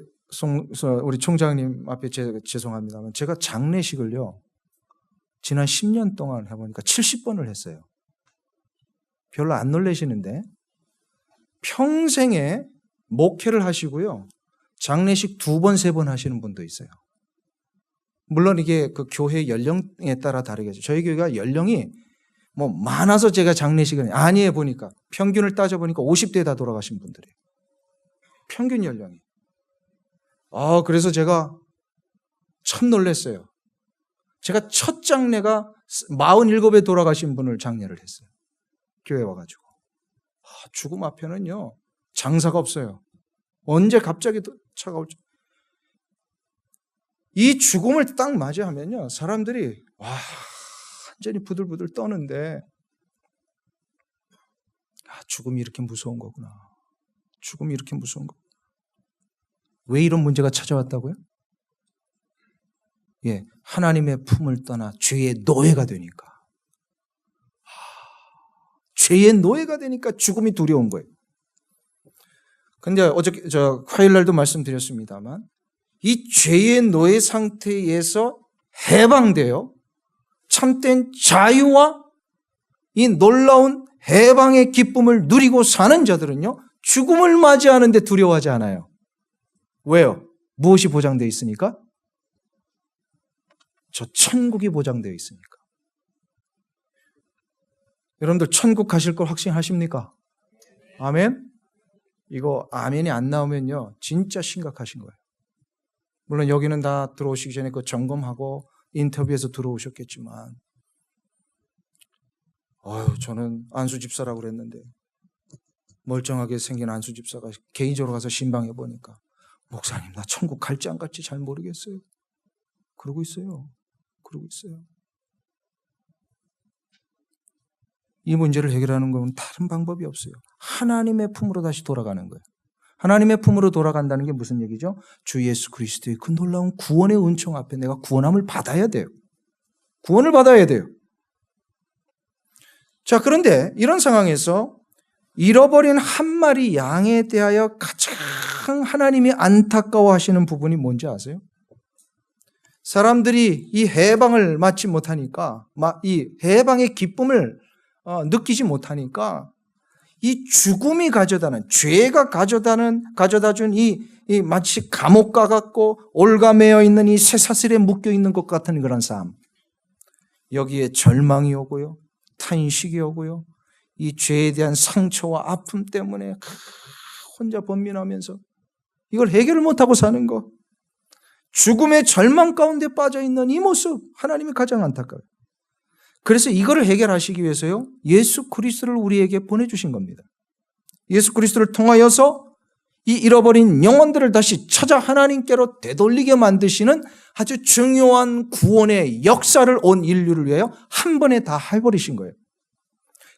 우리 총장님 앞에 죄송합니다만 제가 장례식을요, 지난 10년 동안 해보니까 70번을 했어요. 별로 안 놀라시는데 평생에 목회를 하시고요, 장례식 2번, 3번 하시는 분도 있어요. 물론 이게 그 교회 연령에 따라 다르겠죠. 저희 교회가 연령이 많아서 제가 장례식을 아니에요. 보니까 평균을 따져보니까 50대에 다 돌아가신 분들이에요. 평균 연령이. 그래서 제가 참 놀랐어요. 제가 첫 장례가 47에 돌아가신 분을 장례를 했어요. 교회 와가지고. 죽음 앞에는요, 장사가 없어요. 언제 갑자기 차가 올지. 이 죽음을 딱 맞이하면요, 사람들이 완전히 부들부들 떠는데, 죽음이 이렇게 무서운 거구나. 죽음이 이렇게 무서운 거. 왜 이런 문제가 찾아왔다고요? 예, 하나님의 품을 떠나 죄의 노예가 되니까. 죄의 노예가 되니까 죽음이 두려운 거예요. 근데 어저께 화요일 날도 말씀드렸습니다만, 이 죄의 노예 상태에서 해방되어 참된 자유와 이 놀라운 해방의 기쁨을 누리고 사는 자들은요, 죽음을 맞이하는데 두려워하지 않아요. 왜요? 무엇이 보장되어 있으니까? 저 천국이 보장되어 있으니까. 여러분들 천국 가실 걸 확신하십니까? 아멘? 이거 아멘이 안 나오면요, 진짜 심각하신 거예요. 물론 여기는 다 들어오시기 전에 그 점검하고 인터뷰에서 들어오셨겠지만, 저는 안수 집사라고 그랬는데 멀쩡하게 생긴 안수 집사가 개인적으로 가서 신방해 보니까, 목사님, 나 천국 갈지 안 갈지 잘 모르겠어요. 그러고 있어요. 이 문제를 해결하는 건 다른 방법이 없어요. 하나님의 품으로 다시 돌아가는 거예요. 하나님의 품으로 돌아간다는 게 무슨 얘기죠? 주 예수 그리스도의 그 놀라운 구원의 은총 앞에 내가 구원함을 받아야 돼요. 구원을 받아야 돼요. 자, 그런데 이런 상황에서 잃어버린 한 마리 양에 대하여 가장 하나님이 안타까워하시는 부분이 뭔지 아세요? 사람들이 이 해방을 맞지 못하니까, 이 해방의 기쁨을 느끼지 못하니까, 이 죽음이 가져다는, 죄가 가져다준 이 마치 감옥과 같고 올가매어 있는 이 쇠사슬에 묶여 있는 것 같은 그런 삶. 여기에 절망이 오고요, 탄식이 오고요, 이 죄에 대한 상처와 아픔 때문에 혼자 번민하면서 이걸 해결을 못하고 사는 거. 죽음의 절망 가운데 빠져있는 이 모습, 하나님이 가장 안타까워요. 그래서 이거를 해결하시기 위해서요, 예수 그리스도를 우리에게 보내주신 겁니다. 예수 그리스도를 통하여서 이 잃어버린 영혼들을 다시 찾아 하나님께로 되돌리게 만드시는 아주 중요한 구원의 역사를 온 인류를 위하여 한 번에 다 해버리신 거예요.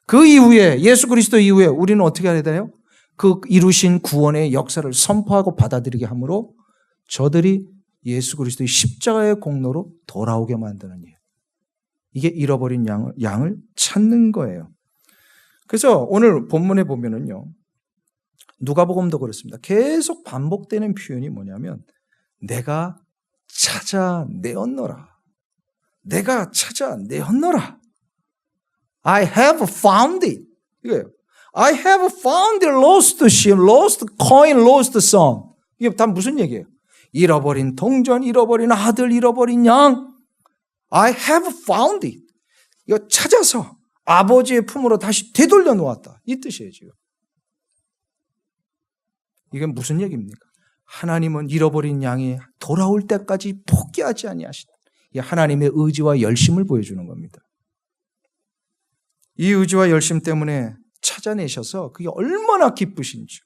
그 이후에, 예수 그리스도 이후에 우리는 어떻게 해야 되나요? 그 이루신 구원의 역사를 선포하고 받아들이게 함으로 저들이 예수 그리스도의 십자가의 공로로 돌아오게 만드는 일. 이게 잃어버린 양을 찾는 거예요. 그래서 오늘 본문에 보면은요, 누가복음도 그렇습니다. 계속 반복되는 표현이 뭐냐면, 내가 찾아내었노라. 내가 찾아내었노라. I have found it. 이거예요. I have found the lost sheep, lost coin, lost son. 이게 다 무슨 얘기예요? 잃어버린 동전, 잃어버린 아들, 잃어버린 양. I have found it. 이거 찾아서 아버지의 품으로 다시 되돌려 놓았다. 이 뜻이에요, 지금. 이게 무슨 얘기입니까? 하나님은 잃어버린 양이 돌아올 때까지 포기하지 아니하시다. 이 하나님의 의지와 열심을 보여주는 겁니다. 이 의지와 열심 때문에 찾아내셔서 그게 얼마나 기쁘신지.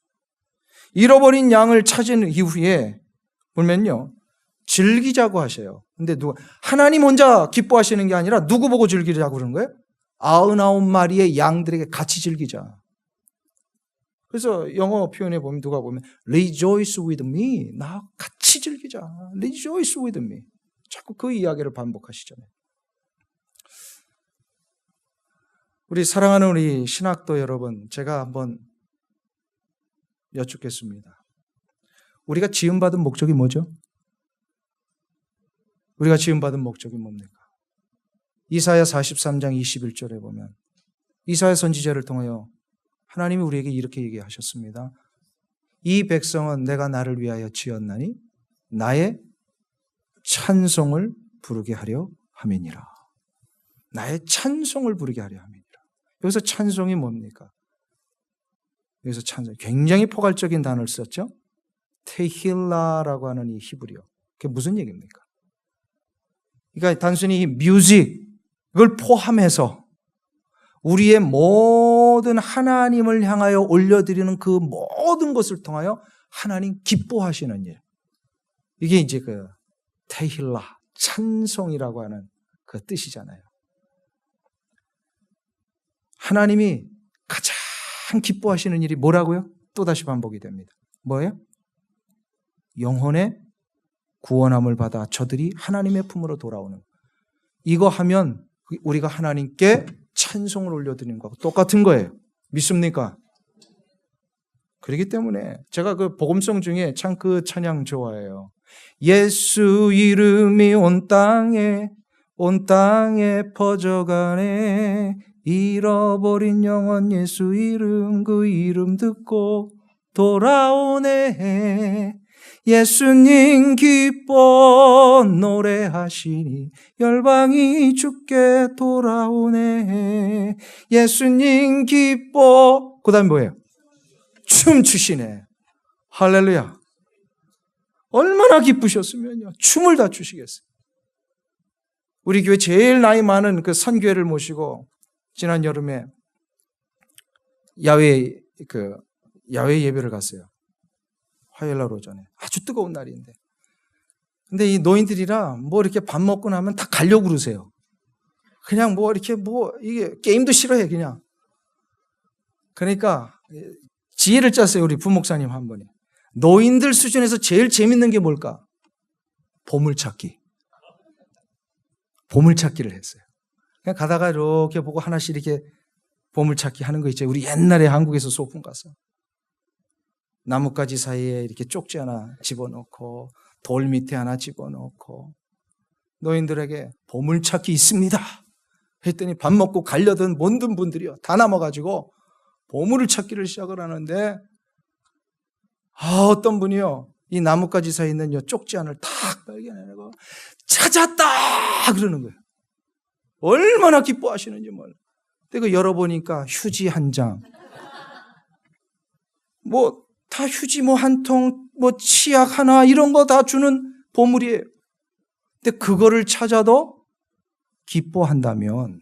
잃어버린 양을 찾은 이후에 보면요, 즐기자고 하셔요. 근데 하나님 혼자 기뻐하시는 게 아니라 누구 보고 즐기자고 그러는 거예요? 99마리의 양들에게 같이 즐기자. 그래서 영어 표현에 보면 누가 보면 rejoice with me, 나 같이 즐기자. rejoice with me. 자꾸 그 이야기를 반복하시잖아요. 우리 사랑하는 우리 신학도 여러분, 제가 한번 여쭙겠습니다. 우리가 지음받은 목적이 뭐죠? 우리가 지음받은 목적이 뭡니까? 이사야 43장 21절에 보면 이사야 선지자를 통하여 하나님이 우리에게 이렇게 얘기하셨습니다. 이 백성은 내가 나를 위하여 지었나니 나의 찬송을 부르게 하려 함이니라. 나의 찬송을 부르게 하려 함이니라. 여기서 찬송이 뭡니까? 여기서 찬송, 굉장히 포괄적인 단어를 썼죠? 테힐라라고 하는 이 히브리어. 그게 무슨 얘기입니까? 그러니까 단순히 이 뮤직, 이걸 포함해서 우리의 모든 하나님을 향하여 올려드리는 그 모든 것을 통하여 하나님 기뻐하시는 일. 이게 이제 그 테힐라, 찬송이라고 하는 그 뜻이잖아요. 하나님이 가장 기뻐하시는 일이 뭐라고요? 또다시 반복이 됩니다. 뭐예요? 영혼의 구원함을 받아 저들이 하나님의 품으로 돌아오는. 이거 하면 우리가 하나님께 찬송을 올려드리는 거하고 똑같은 거예요. 믿습니까? 그렇기 때문에 제가 그 복음성 중에 참 그 찬양 좋아해요. 예수 이름이 온 땅에 퍼져가네. 잃어버린 영혼 예수 이름, 그 이름 듣고 돌아오네. 예수님 기뻐 노래하시니 열방이 주께 돌아오네. 예수님 기뻐, 그 다음에 뭐예요? 춤추시네. 할렐루야. 얼마나 기쁘셨으면요, 춤을 다 추시겠어요. 우리 교회 제일 나이 많은 그 선교회를 모시고 지난 여름에 야외 예배를 갔어요. 화요일 날 오전에. 아주 뜨거운 날인데. 근데 이 노인들이라 뭐 이렇게 밥 먹고 나면 다 가려고 그러세요. 그냥 뭐 이렇게 이게 게임도 싫어해, 그냥. 그러니까 지혜를 짰어요, 우리 부목사님 한 분이. 노인들 수준에서 제일 재밌는 게 뭘까? 보물찾기. 보물찾기를 했어요. 그냥 가다가 이렇게 보고 하나씩 이렇게 보물찾기 하는 거 있죠. 우리 옛날에 한국에서 소풍 가서. 나뭇가지 사이에 이렇게 쪽지 하나 집어넣고 돌 밑에 하나 집어넣고 노인들에게 보물찾기 있습니다 했더니 밥 먹고 가려던 모든 분들이요 다 남아가지고 보물을 찾기를 시작을 하는데 어떤 분이요 이 나뭇가지 사이에 있는 이 쪽지 하나를 탁 발견해내고 찾았다 그러는 거예요. 얼마나 기뻐하시는지 몰라. 근데 그 열어보니까 휴지 한 장, 다 휴지 한 통, 치약 하나 이런 거 다 주는 보물이에요. 근데 그거를 찾아도 기뻐한다면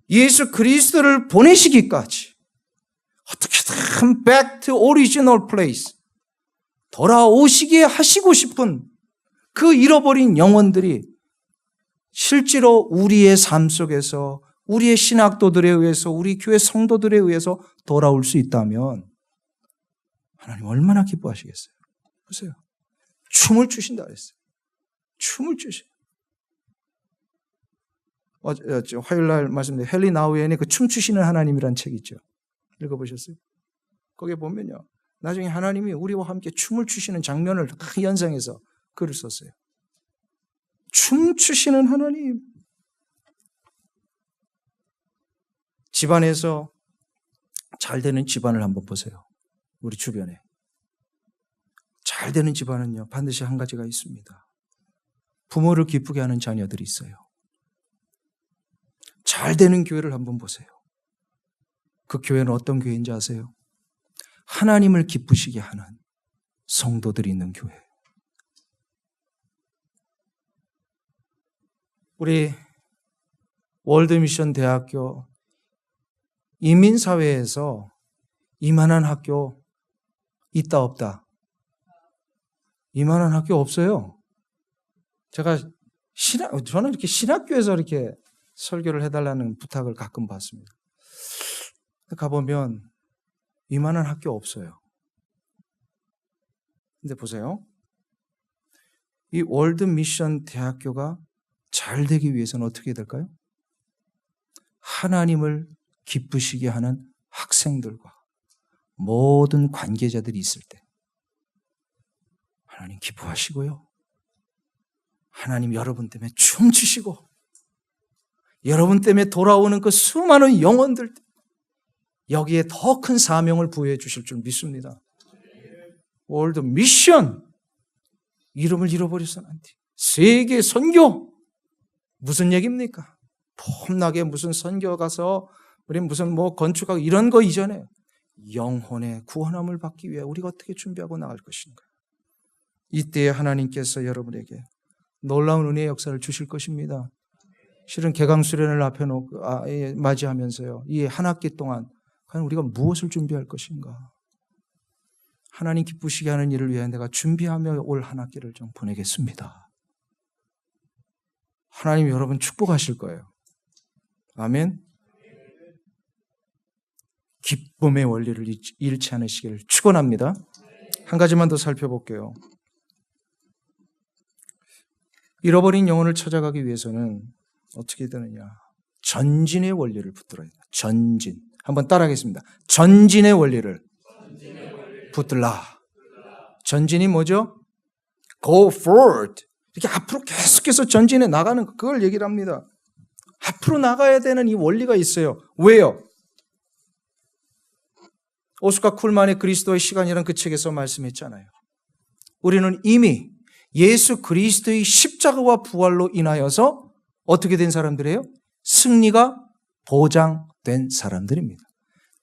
예수 그리스도를 보내시기까지 어떻게든 back to original place 돌아오시게 하시고 싶은 그 잃어버린 영혼들이 실제로 우리의 삶 속에서 우리의 신학도들에 의해서 우리 교회 성도들에 의해서 돌아올 수 있다면 하나님 얼마나 기뻐하시겠어요. 보세요. 춤을 추신다 그랬어요. 춤을 추셔. 화요일 날 말씀드린 헨리 나우엔의 그 춤추시는 하나님이라는 책 있죠. 읽어보셨어요? 거기에 보면요. 나중에 하나님이 우리와 함께 춤을 추시는 장면을 연상해서 글을 썼어요. 춤추시는 하나님. 집안에서 잘 되는 집안을 한번 보세요. 우리 주변에. 잘 되는 집안은요, 반드시 한 가지가 있습니다. 부모를 기쁘게 하는 자녀들이 있어요. 잘 되는 교회를 한번 보세요. 그 교회는 어떤 교회인지 아세요? 하나님을 기쁘시게 하는 성도들이 있는 교회. 우리 월드미션 대학교 이민사회에서 이만한 학교 있다 없다? 이만한 학교 없어요. 저는 이렇게 신학교에서 이렇게 설교를 해달라는 부탁을 가끔 받습니다. 가보면 이만한 학교 없어요. 근데 보세요. 이 월드미션 대학교가 잘 되기 위해서는 어떻게 될까요? 하나님을 기쁘시게 하는 학생들과 모든 관계자들이 있을 때 하나님 기뻐하시고요. 하나님 여러분 때문에 춤추시고 여러분 때문에 돌아오는 그 수많은 영혼들 여기에 더 큰 사명을 부여해 주실 줄 믿습니다. 월드 미션 이름을 잃어버려서는 안 돼. 세계 선교 무슨 얘기입니까? 폼나게 무슨 선교 가서 우리 무슨 건축하고 이런 거 이전에 영혼의 구원함을 받기 위해 우리가 어떻게 준비하고 나갈 것인가? 이때에 하나님께서 여러분에게 놀라운 은혜의 역사를 주실 것입니다. 실은 개강 수련을 앞에 놓고 맞이하면서요. 이 한 학기 동안 과연 우리가 무엇을 준비할 것인가? 하나님 기쁘시게 하는 일을 위해 내가 준비하며 올 한 학기를 좀 보내겠습니다. 하나님 여러분 축복하실 거예요. 아멘. 기쁨의 원리를 잃지 않으시기를 축원합니다. 한 가지만 더 살펴볼게요. 잃어버린 영혼을 찾아가기 위해서는 어떻게 되느냐? 전진의 원리를 붙들어야 돼요. 전진. 한번 따라하겠습니다. 전진의 원리를 붙들라. 전진이 뭐죠? Go forward. 이렇게 앞으로 계속해서 전진해 나가는 그걸 얘기를 합니다. 앞으로 나가야 되는 이 원리가 있어요. 왜요? 오스카 쿨만의 그리스도의 시간이라는 그 책에서 말씀했잖아요. 우리는 이미 예수 그리스도의 십자가와 부활로 인하여서 어떻게 된 사람들이에요? 승리가 보장된 사람들입니다.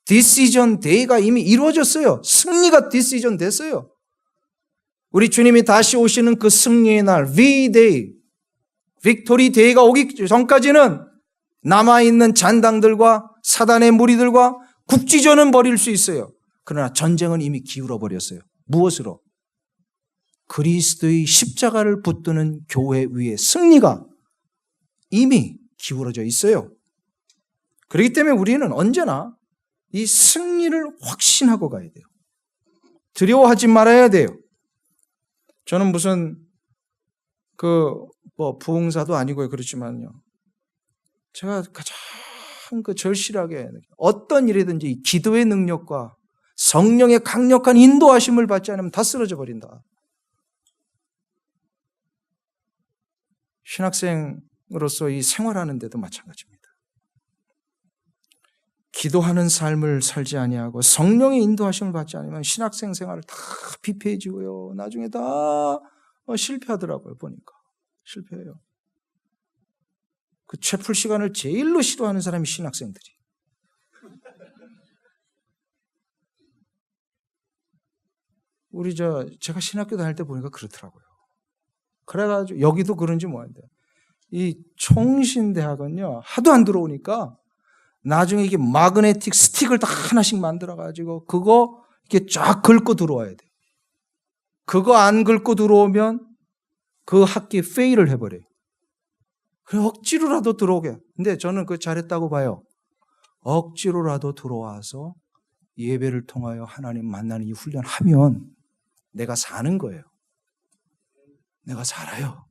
디시전 데이가 이미 이루어졌어요. 승리가 디시전 됐어요. 우리 주님이 다시 오시는 그 승리의 날, V-Day, 빅토리 데이가 오기 전까지는 남아있는 잔당들과 사단의 무리들과 국지전은 벌일 수 있어요. 그러나 전쟁은 이미 기울어 버렸어요. 무엇으로? 그리스도의 십자가를 붙드는 교회 위에 승리가 이미 기울어져 있어요. 그렇기 때문에 우리는 언제나 이 승리를 확신하고 가야 돼요. 두려워하지 말아야 돼요. 저는 무슨 부흥사도 아니고요. 그렇지만요. 제가 가장 절실하게 어떤 일이든지 이 기도의 능력과 성령의 강력한 인도하심을 받지 않으면 다 쓰러져 버린다. 신학생으로서 이 생활하는 데도 마찬가지입니다. 기도하는 삶을 살지 아니하고 성령의 인도하심을 받지 않으면 신학생 생활을 다 피폐해지고요. 나중에 다 실패하더라고요. 보니까. 실패해요. 그 채플 시간을 제일로 싫어하는 사람이 신학생들이. 제가 신학교 다닐 때 보니까 그렇더라고요. 그래가지고 여기도 그런지 뭐한데 이 총신대학은요 하도 안 들어오니까 나중에 이게 마그네틱 스틱을 다 하나씩 만들어가지고 그거 이렇게 쫙 긁고 들어와야 돼. 그거 안 긁고 들어오면 그 학기 페일을 해버려요. 그래 억지로라도 들어오게. 근데 저는 그거 잘했다고 봐요. 억지로라도 들어와서 예배를 통하여 하나님 만나는 이 훈련하면 내가 사는 거예요. 내가 살아요.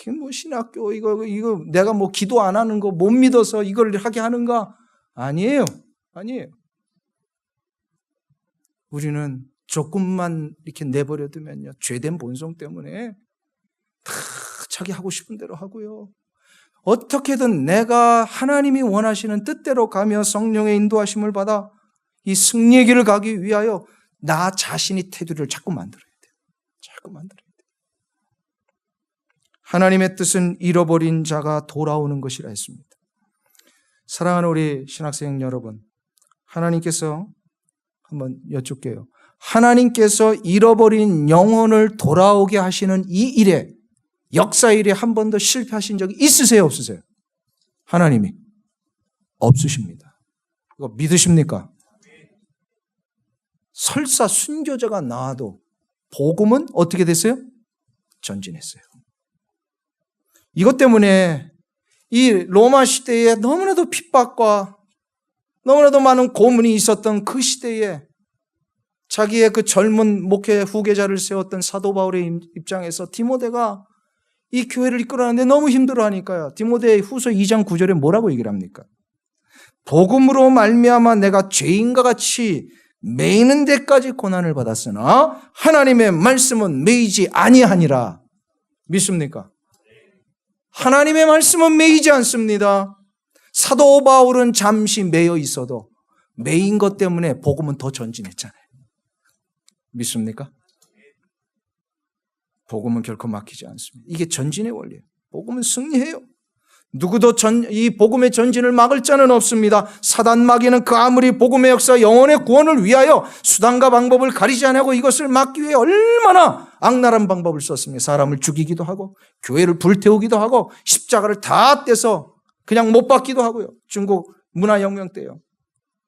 이게 신학교 이거 내가 기도 안 하는 거 못 믿어서 이걸 하게 하는가? 아니에요. 우리는 조금만 이렇게 내버려두면요 죄된 본성 때문에 다 자기 하고 싶은 대로 하고요. 어떻게든 내가 하나님이 원하시는 뜻대로 가며 성령의 인도하심을 받아 이 승리의 길을 가기 위하여 나 자신이 테두리를 자꾸 만들어야 돼요. 하나님의 뜻은 잃어버린 자가 돌아오는 것이라 했습니다. 사랑하는 우리 신학생 여러분, 하나님께서 한번 여쭙게요. 하나님께서 잃어버린 영혼을 돌아오게 하시는 이 일에 역사 일에 한 번도 실패하신 적이 있으세요, 없으세요? 하나님이 없으십니다. 이거 믿으십니까? 설사 순교자가 나와도 복음은 어떻게 됐어요? 전진했어요. 이것 때문에 이 로마 시대에 너무나도 핍박과 너무나도 많은 고문이 있었던 그 시대에 자기의 그 젊은 목회 후계자를 세웠던 사도 바울의 입장에서 디모데가 이 교회를 이끌어가는데 너무 힘들어하니까요. 디모데 후서 2장 9절에 뭐라고 얘기를 합니까? 복음으로 말미암아 내가 죄인과 같이 매이는 데까지 고난을 받았으나 하나님의 말씀은 매이지 아니하니라. 믿습니까? 하나님의 말씀은 매이지 않습니다. 사도 바울은 잠시 매여 있어도 매인 것 때문에 복음은 더 전진했잖아요. 믿습니까? 복음은 결코 막히지 않습니다. 이게 전진의 원리예요. 복음은 승리해요. 누구도 이 복음의 전진을 막을 자는 없습니다. 사단 마귀는 그 아무리 복음의 역사 영혼의 구원을 위하여 수단과 방법을 가리지 않고 이것을 막기 위해 얼마나 악랄한 방법을 썼습니다. 사람을 죽이기도 하고 교회를 불태우기도 하고 십자가를 다 떼서 그냥 못 박기도 하고요. 중국 문화혁명 때요.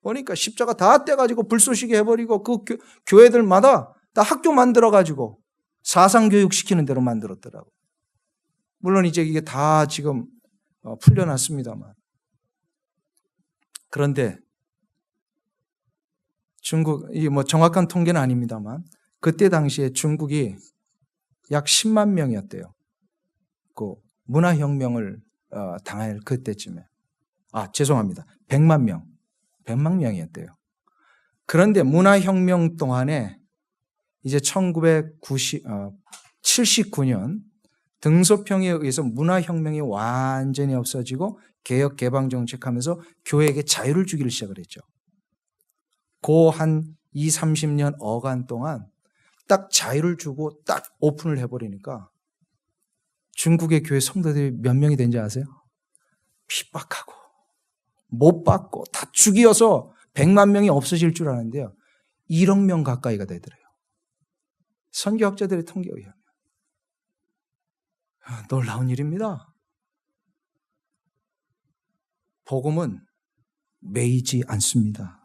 보니까 십자가 다 떼가지고 불쏘시개 해버리고 그 교회들마다 다 학교 만들어가지고 사상교육 시키는 대로 만들었더라고요. 물론 이제 이게 다 지금 풀려났습니다만. 그런데 중국, 이 뭐 정확한 통계는 아닙니다만 그때 당시에 중국이 약 10만 명이었대요. 그 문화혁명을 당할 그때쯤에. 죄송합니다. 100만 명. 100만 명이었대요. 그런데 문화혁명 동안에 이제 1979년 등소평에 의해서 문화혁명이 완전히 없어지고 개혁 개방 정책하면서 교회에게 자유를 주기를 시작을 했죠. 그 한 20, 30년 어간 동안 딱 자유를 주고 딱 오픈을 해버리니까 중국의 교회 성도들이 몇 명이 된지 아세요? 핍박하고 못 받고 다 죽이어서 100만 명이 없어질 줄 아는데요. 1억 명 가까이가 되더래요. 선교학자들의 통계에 의하면. 놀라운 일입니다. 복음은 매이지 않습니다.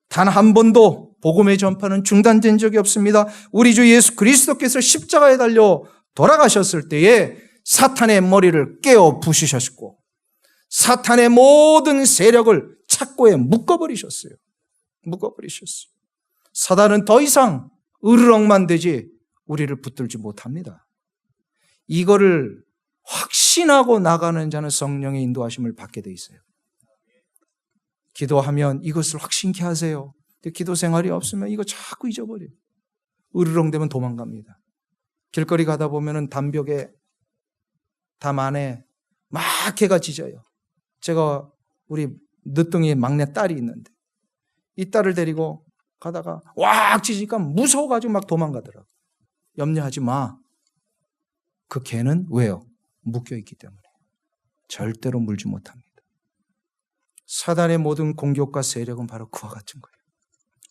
단 한 번도 복음의 전파는 중단된 적이 없습니다. 우리 주 예수 그리스도께서 십자가에 달려 돌아가셨을 때에 사탄의 머리를 깨어 부수셨고 사탄의 모든 세력을 착고에 묶어버리셨어요. 사단은 더 이상 으르렁만 되지 우리를 붙들지 못합니다. 이거를 확신하고 나가는 자는 성령의 인도하심을 받게 돼 있어요. 기도하면 이것을 확신케 하세요. 근데 기도 생활이 없으면 이거 자꾸 잊어버려요. 으르렁대면 도망갑니다. 길거리 가다 보면은 담벽에 담 안에 막 개가 짖어요. 제가 우리 늦둥이 막내 딸이 있는데 이 딸을 데리고 가다가 왁 짖으니까 무서워가지고 막 도망가더라고요. 염려하지 마. 그 개는 왜요? 묶여있기 때문에. 절대로 물지 못합니다. 사단의 모든 공격과 세력은 바로 그와 같은 거예요.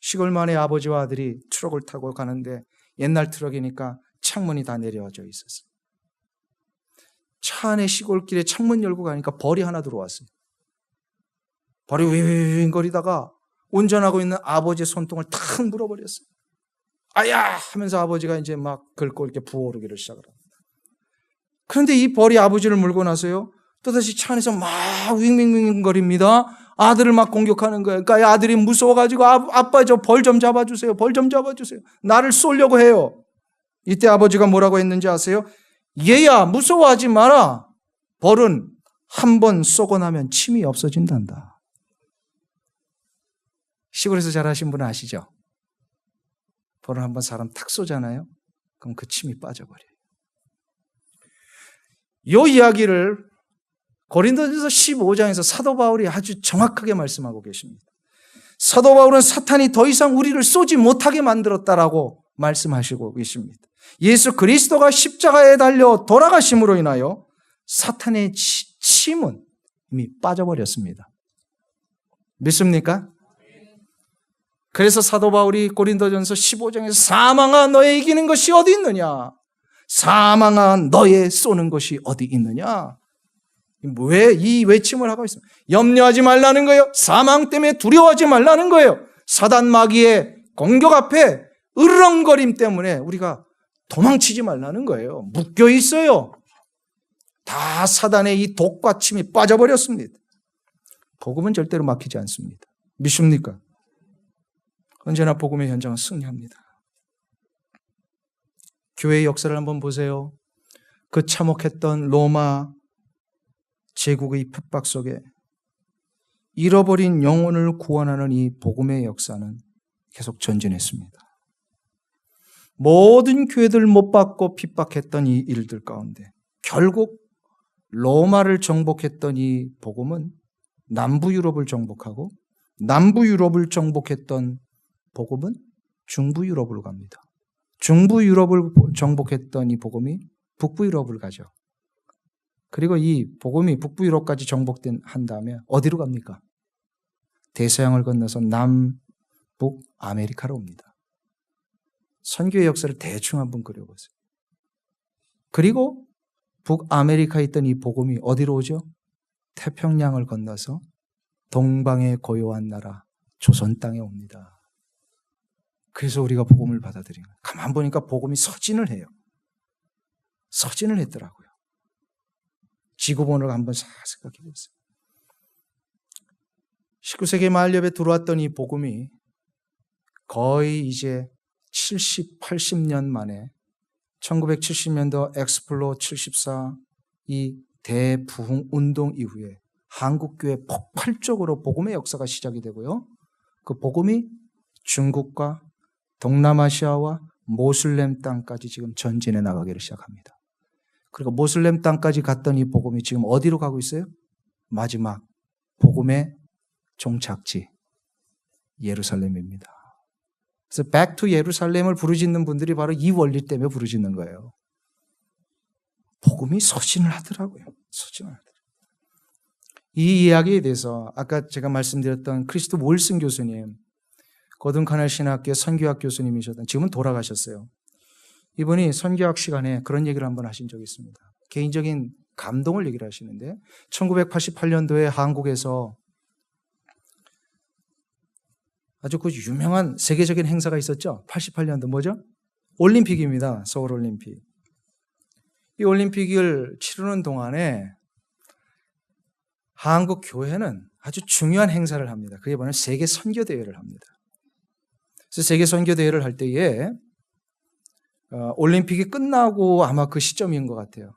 시골만의 아버지와 아들이 트럭을 타고 가는데 옛날 트럭이니까 창문이 다 내려져 있었어요. 차 안에 시골길에 창문 열고 가니까 벌이 하나 들어왔어요. 벌이 윙윙거리다가 운전하고 있는 아버지의 손등을 탁 물어버렸어요. 아야! 하면서 아버지가 이제 막 긁고 이렇게 부어오르기를 시작을 합니다. 그런데 이 벌이 아버지를 물고 나서요. 또다시 차 안에서 막 윙윙윙거립니다. 아들을 막 공격하는 거예요. 그러니까 아들이 무서워가지고 아빠 저 벌 좀 잡아주세요. 벌 좀 잡아주세요. 나를 쏘려고 해요. 이때 아버지가 뭐라고 했는지 아세요? 얘야 무서워하지 마라. 벌은 한 번 쏘고 나면 침이 없어진단다. 시골에서 자라신 분은 아시죠? 벌은 한 번 사람 탁 쏘잖아요. 그럼 그 침이 빠져버려요. 이 이야기를 고린도전서 15장에서 사도 바울이 아주 정확하게 말씀하고 계십니다. 사도 바울은 사탄이 더 이상 우리를 쏘지 못하게 만들었다라고 말씀하시고 계십니다. 예수 그리스도가 십자가에 달려 돌아가심으로 인하여 사탄의 침은 이미 빠져버렸습니다. 믿습니까? 그래서 사도 바울이 고린도전서 15장에서 사망아 너의 이기는 것이 어디 있느냐? 사망아 너의 쏘는 것이 어디 있느냐? 왜 이 외침을 하고 있습니까? 염려하지 말라는 거예요. 사망 때문에 두려워하지 말라는 거예요. 사단 마귀의 공격 앞에 으르렁거림 때문에 우리가 도망치지 말라는 거예요. 묶여 있어요. 다 사단의 이 독과 침이 빠져버렸습니다. 복음은 절대로 막히지 않습니다. 믿습니까? 언제나 복음의 현장은 승리합니다. 교회의 역사를 한번 보세요. 그 참혹했던 로마 제국의 핍박 속에 잃어버린 영혼을 구원하는 이 복음의 역사는 계속 전진했습니다. 모든 교회들 못 받고 핍박했던 이 일들 가운데 결국 로마를 정복했던 이 복음은 남부 유럽을 정복하고 남부 유럽을 정복했던 복음은 중부 유럽으로 갑니다. 중부 유럽을 정복했던 이 복음이 북부 유럽을 가죠. 그리고 이 복음이 북부 유럽까지 정복한 다음에 어디로 갑니까? 대서양을 건너서 남북 아메리카로 옵니다. 선교의 역사를 대충 한번 그려보세요. 그리고 북아메리카에 있던 이 복음이 어디로 오죠? 태평양을 건너서 동방의 고요한 나라 조선 땅에 옵니다. 그래서 우리가 복음을 받아들인 거예요. 가만 보니까 복음이 서진을 해요. 서진을 했더라고요. 지구본을 한번 생각해 보세요. 19세기 말엽에 들어왔던 이 복음이 거의 이제 70, 80년 만에 1970년도 엑스플로 74 이 대부흥 운동 이후에 한국교회 폭발적으로 복음의 역사가 시작이 되고요. 그 복음이 중국과 동남아시아와 모슬렘 땅까지 지금 전진해 나가기를 시작합니다. 그리고 모슬렘 땅까지 갔던 이 복음이 지금 어디로 가고 있어요? 마지막 복음의 종착지 예루살렘입니다. 그래서 Back to 예루살렘을 부르짖는 분들이 바로 이 원리 때문에 부르짖는 거예요. 복음이 서진을 하더라고요. 서진을 하더라고요. 이 이야기에 대해서 아까 제가 말씀드렸던 크리스토 윌슨 교수님, 거든 카넬 신학교 선교학 교수님이셨던, 지금은 돌아가셨어요. 이분이 선교학 시간에 그런 얘기를 한번 하신 적이 있습니다. 개인적인 감동을 얘기를 하시는데 1988년도에 한국에서 아주 그 유명한 세계적인 행사가 있었죠. 88년도 뭐죠? 올림픽입니다. 서울 올림픽. 이 올림픽을 치르는 동안에 한국 교회는 아주 중요한 행사를 합니다. 그게 바로 세계 선교 대회를 합니다. 그래서 세계 선교 대회를 할 때에 올림픽이 끝나고 아마 그 시점인 것 같아요.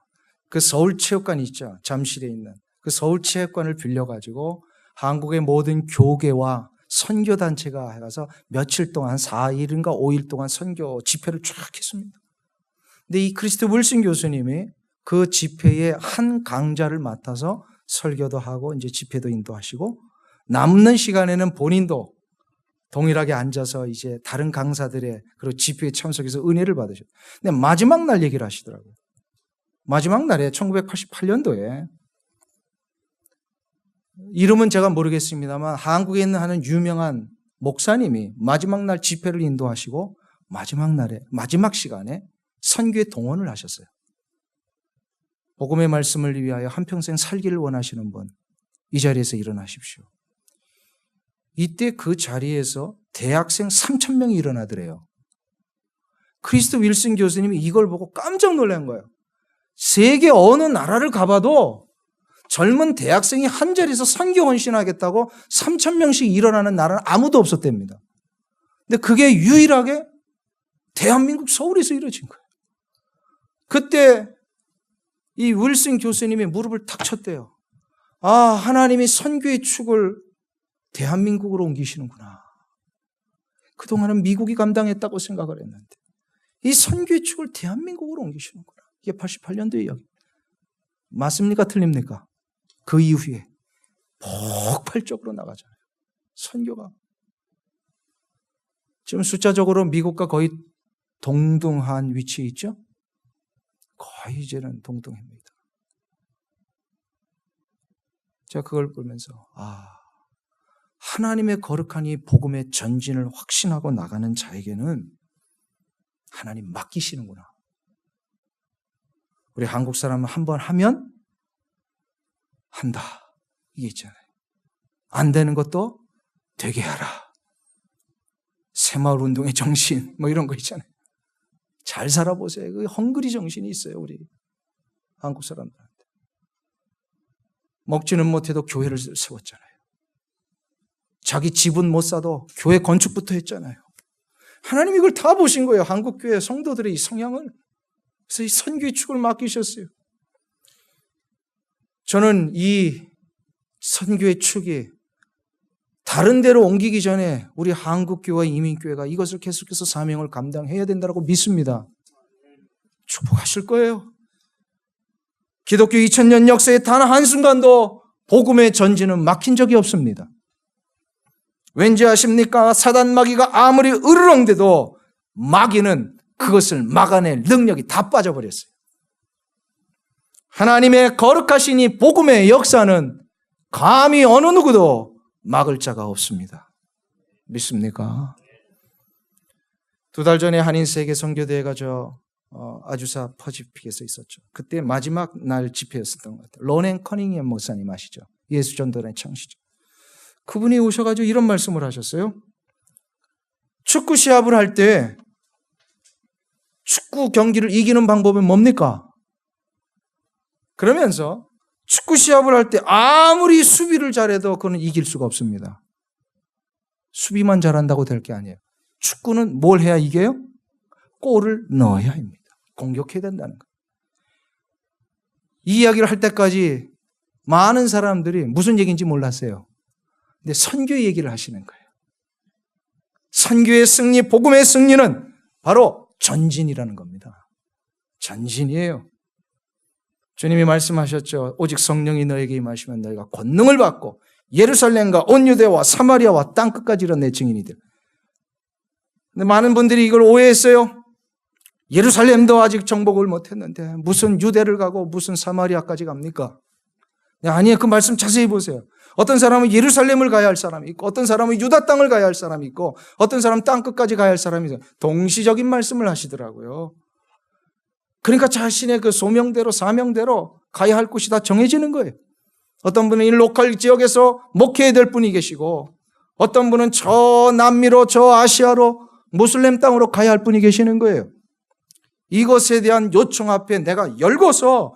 그 서울체육관 있죠. 잠실에 있는 그 서울체육관을 빌려가지고 한국의 모든 교계와 선교단체가 해가서 며칠 동안 4일인가 5일 동안 선교 집회를 쫙 했습니다. 근데 이 크리스토 윌슨 교수님이 그 집회의 한 강좌를 맡아서 설교도 하고 이제 집회도 인도하시고 남는 시간에는 본인도 동일하게 앉아서 이제 다른 강사들의 그리고 집회에 참석해서 은혜를 받으셨어요. 근데 마지막 날 얘기를 하시더라고요. 마지막 날에 1988년도에 이름은 제가 모르겠습니다만 한국에 있는 하는 유명한 목사님이 마지막 날 집회를 인도하시고 마지막 날에 마지막 시간에 선교에 동원을 하셨어요. 복음의 말씀을 위하여 한평생 살기를 원하시는 분, 이 자리에서 일어나십시오. 이때 그 자리에서 대학생 3,000명이 일어나더래요. 크리스토 윌슨 교수님이 이걸 보고 깜짝 놀란 거예요. 세계 어느 나라를 가봐도 젊은 대학생이 한 자리에서 선교 헌신하겠다고 3,000명씩 일어나는 나라는 아무도 없었답니다. 근데 그게 유일하게 대한민국 서울에서 이루어진 거예요. 그때 이 윌슨 교수님이 무릎을 탁 쳤대요. 아, 하나님이 선교의 축을 대한민국으로 옮기시는구나. 그동안은 미국이 감당했다고 생각을 했는데 이 선교의 축을 대한민국으로 옮기시는구나. 이게 88년도의 이야기. 맞습니까? 틀립니까? 그 이후에 폭발적으로 나가잖아요. 선교가. 지금 숫자적으로 미국과 거의 동등한 위치에 있죠? 거의 이제는 동등합니다. 제가 그걸 보면서 하나님의 거룩한 이 복음의 전진을 확신하고 나가는 자에게는 하나님 맡기시는구나. 우리 한국 사람은 한번 하면 한다. 이게 있잖아요. 안 되는 것도 되게 하라. 새마을 운동의 정신 뭐 이런 거 있잖아요. 잘 살아보세요. 그 헝그리 정신이 있어요. 우리 한국 사람들한테. 먹지는 못해도 교회를 세웠잖아요. 자기 집은 못 사도 교회 건축부터 했잖아요. 하나님 이걸 다 보신 거예요. 한국교회 성도들의 이 성향을. 그래서 이 선교의 축을 맡기셨어요. 저는 이 선교의 축이 다른 데로 옮기기 전에 우리 한국교회 이민교회가 이것을 계속해서 사명을 감당해야 된다고 믿습니다. 축복하실 거예요. 기독교 2000년 역사에 단 한순간도 복음의 전진은 막힌 적이 없습니다. 왠지 아십니까? 사단 마귀가 아무리 으르렁대도 마귀는 그것을 막아낼 능력이 다 빠져버렸어요. 하나님의 거룩하신 이 복음의 역사는 감히 어느 누구도 막을 자가 없습니다. 믿습니까? 2달 전에 한인세계 선교대회가 아주사 퍼시픽에서 있었죠. 그때 마지막 날 집회였었던 것 같아요. 로넨 커닝햄 목사님 아시죠? 예수전도단의 창시자. 그분이 오셔가지고 이런 말씀을 하셨어요. 축구 시합을 할 때 축구 경기를 이기는 방법은 뭡니까? 그러면서 축구 시합을 할 때 아무리 수비를 잘해도 그건 이길 수가 없습니다. 수비만 잘한다고 될 게 아니에요. 축구는 뭘 해야 이겨요? 골을 넣어야 합니다. 공격해야 된다는 거예요. 이 이야기를 할 때까지 많은 사람들이 무슨 얘기인지 몰랐어요. 근데 선교 얘기를 하시는 거예요. 선교의 승리, 복음의 승리는 바로 전진이라는 겁니다. 전진이에요. 주님이 말씀하셨죠. 오직 성령이 너에게 임하시면 너희가 권능을 받고 예루살렘과 온 유대와 사마리아와 땅끝까지 이런 내 증인이 될. 근데 많은 분들이 이걸 오해했어요. 예루살렘도 아직 정복을 못했는데 무슨 유대를 가고 무슨 사마리아까지 갑니까? 아니에요. 그 말씀 자세히 보세요. 어떤 사람은 예루살렘을 가야 할 사람이 있고 어떤 사람은 유다 땅을 가야 할 사람이 있고 어떤 사람은 땅끝까지 가야 할 사람이 있어요. 동시적인 말씀을 하시더라고요. 그러니까 자신의 그 소명대로 사명대로 가야 할 곳이 다 정해지는 거예요. 어떤 분은 이 로컬 지역에서 목회해야 될 분이 계시고 어떤 분은 저 남미로 저 아시아로 무슬림 땅으로 가야 할 분이 계시는 거예요. 이것에 대한 요청 앞에 내가 열고서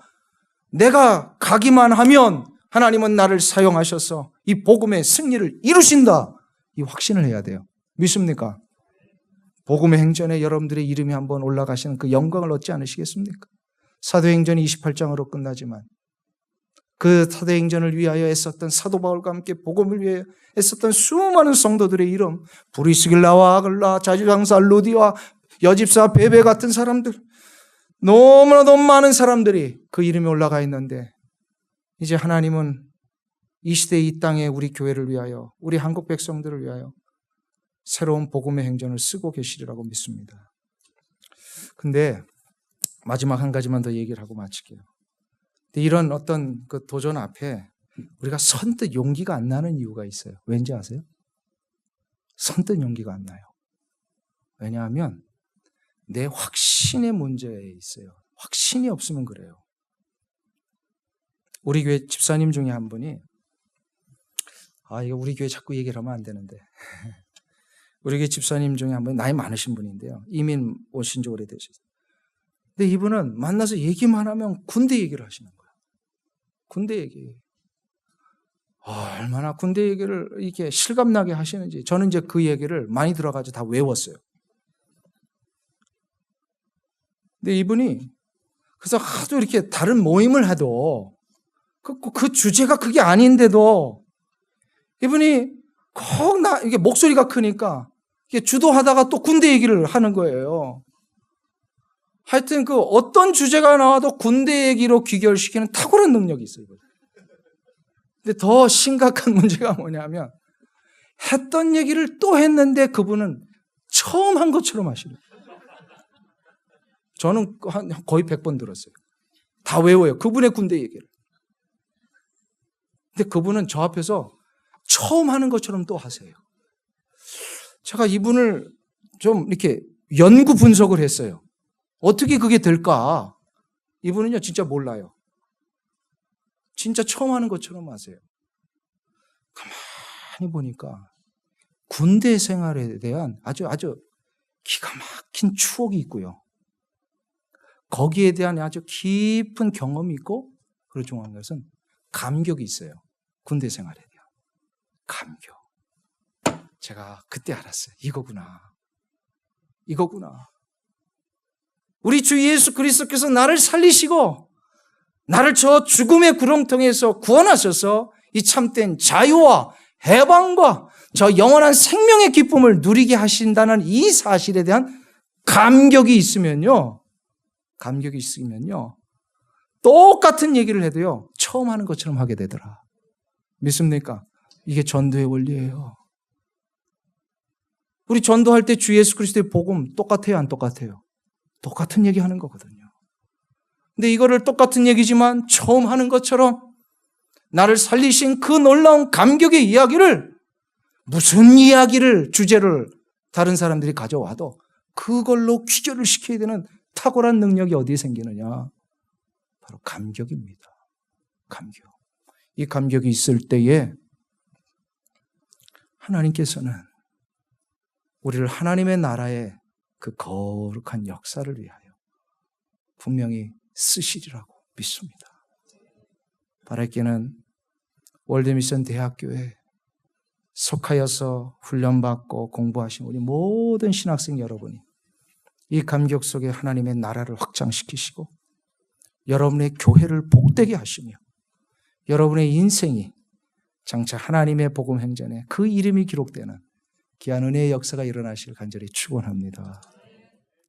내가 가기만 하면 하나님은 나를 사용하셔서 이 복음의 승리를 이루신다. 이 확신을 해야 돼요. 믿습니까? 복음의 행전에 여러분들의 이름이 한번 올라가시는 그 영광을 얻지 않으시겠습니까? 사도행전 28장으로 끝나지만 그 사도행전을 위하여 애썼던 사도 바울과 함께 복음을 위해 애썼던 수많은 성도들의 이름, 브리스길라와 아글라, 자주장사 루디와 여집사 베베 같은 사람들, 너무나도 많은 사람들이 그 이름이 올라가 있는데 이제 하나님은 이 시대 이 땅에 우리 교회를 위하여 우리 한국 백성들을 위하여 새로운 복음의 행전을 쓰고 계시리라고 믿습니다. 근데 마지막 한 가지만 더 얘기를 하고 마칠게요. 이런 어떤 그 도전 앞에 우리가 선뜻 용기가 안 나는 이유가 있어요. 왠지 아세요? 선뜻 용기가 안 나요. 왜냐하면 내 확신의 문제에 있어요. 확신이 없으면 그래요. 우리 교회 집사님 중에 한 분이 이거 우리 교회 자꾸 얘기를 하면 안 되는데 우리 교회 집사님 중에 한 분이 나이 많으신 분인데요. 이민 오신 지 오래되셨어요. 근데 이분은 만나서 얘기만 하면 군대 얘기를 하시는 거예요. 군대 얘기. 얼마나 군대 얘기를 이렇게 실감나게 하시는지 저는 이제 그 얘기를 많이 들어가지고 다 외웠어요. 근데 이분이 그래서 하도 이렇게 다른 모임을 해도 그 주제가 그게 아닌데도 이분이 이게 목소리가 크니까 이게 주도하다가 또 군대 얘기를 하는 거예요. 하여튼 그 어떤 주제가 나와도 군대 얘기로 귀결시키는 탁월한 능력이 있어요. 근데 더 심각한 문제가 뭐냐면 했던 얘기를 또 했는데 그분은 처음 한 것처럼 하시는 거예요. 저는 거의 100번 들었어요. 다 외워요. 그분의 군대 얘기를. 근데 그분은 저 앞에서 처음 하는 것처럼 또 하세요. 제가 이분을 좀 이렇게 연구 분석을 했어요. 어떻게 그게 될까? 이분은요, 진짜 몰라요. 진짜 처음 하는 것처럼 하세요. 가만히 보니까 군대 생활에 대한 아주 기가 막힌 추억이 있고요. 거기에 대한 아주 깊은 경험이 있고, 그리고 중요한 것은 감격이 있어요. 군대 생활에 대한 감격. 제가 그때 알았어요. 이거구나. 우리 주 예수 그리스도께서 나를 살리시고 나를 저 죽음의 구렁텅이에서 구원하셔서 이 참된 자유와 해방과 저 영원한 생명의 기쁨을 누리게 하신다는 이 사실에 대한 감격이 있으면요. 똑같은 얘기를 해도요. 처음 하는 것처럼 하게 되더라. 믿습니까? 이게 전도의 원리예요. 우리 전도할 때 주 예수 그리스도의 복음 똑같아요, 안 똑같아요? 똑같은 얘기 하는 거거든요. 근데 이거를 똑같은 얘기지만 처음 하는 것처럼 나를 살리신 그 놀라운 감격의 이야기를, 무슨 이야기를, 주제를 다른 사람들이 가져와도 그걸로 귀결을 시켜야 되는 탁월한 능력이 어디에 생기느냐? 바로 감격입니다. 감격. 이 감격이 있을 때에 하나님께서는 우리를 하나님의 나라의 그 거룩한 역사를 위하여 분명히 쓰시리라고 믿습니다. 바랄게는 월드미션 대학교에 속하여서 훈련받고 공부하신 우리 모든 신학생 여러분이 이 감격 속에 하나님의 나라를 확장시키시고 여러분의 교회를 복되게 하시며 여러분의 인생이 장차 하나님의 복음 행전에 그 이름이 기록되는 귀한 은혜의 역사가 일어나시길 간절히 축원합니다.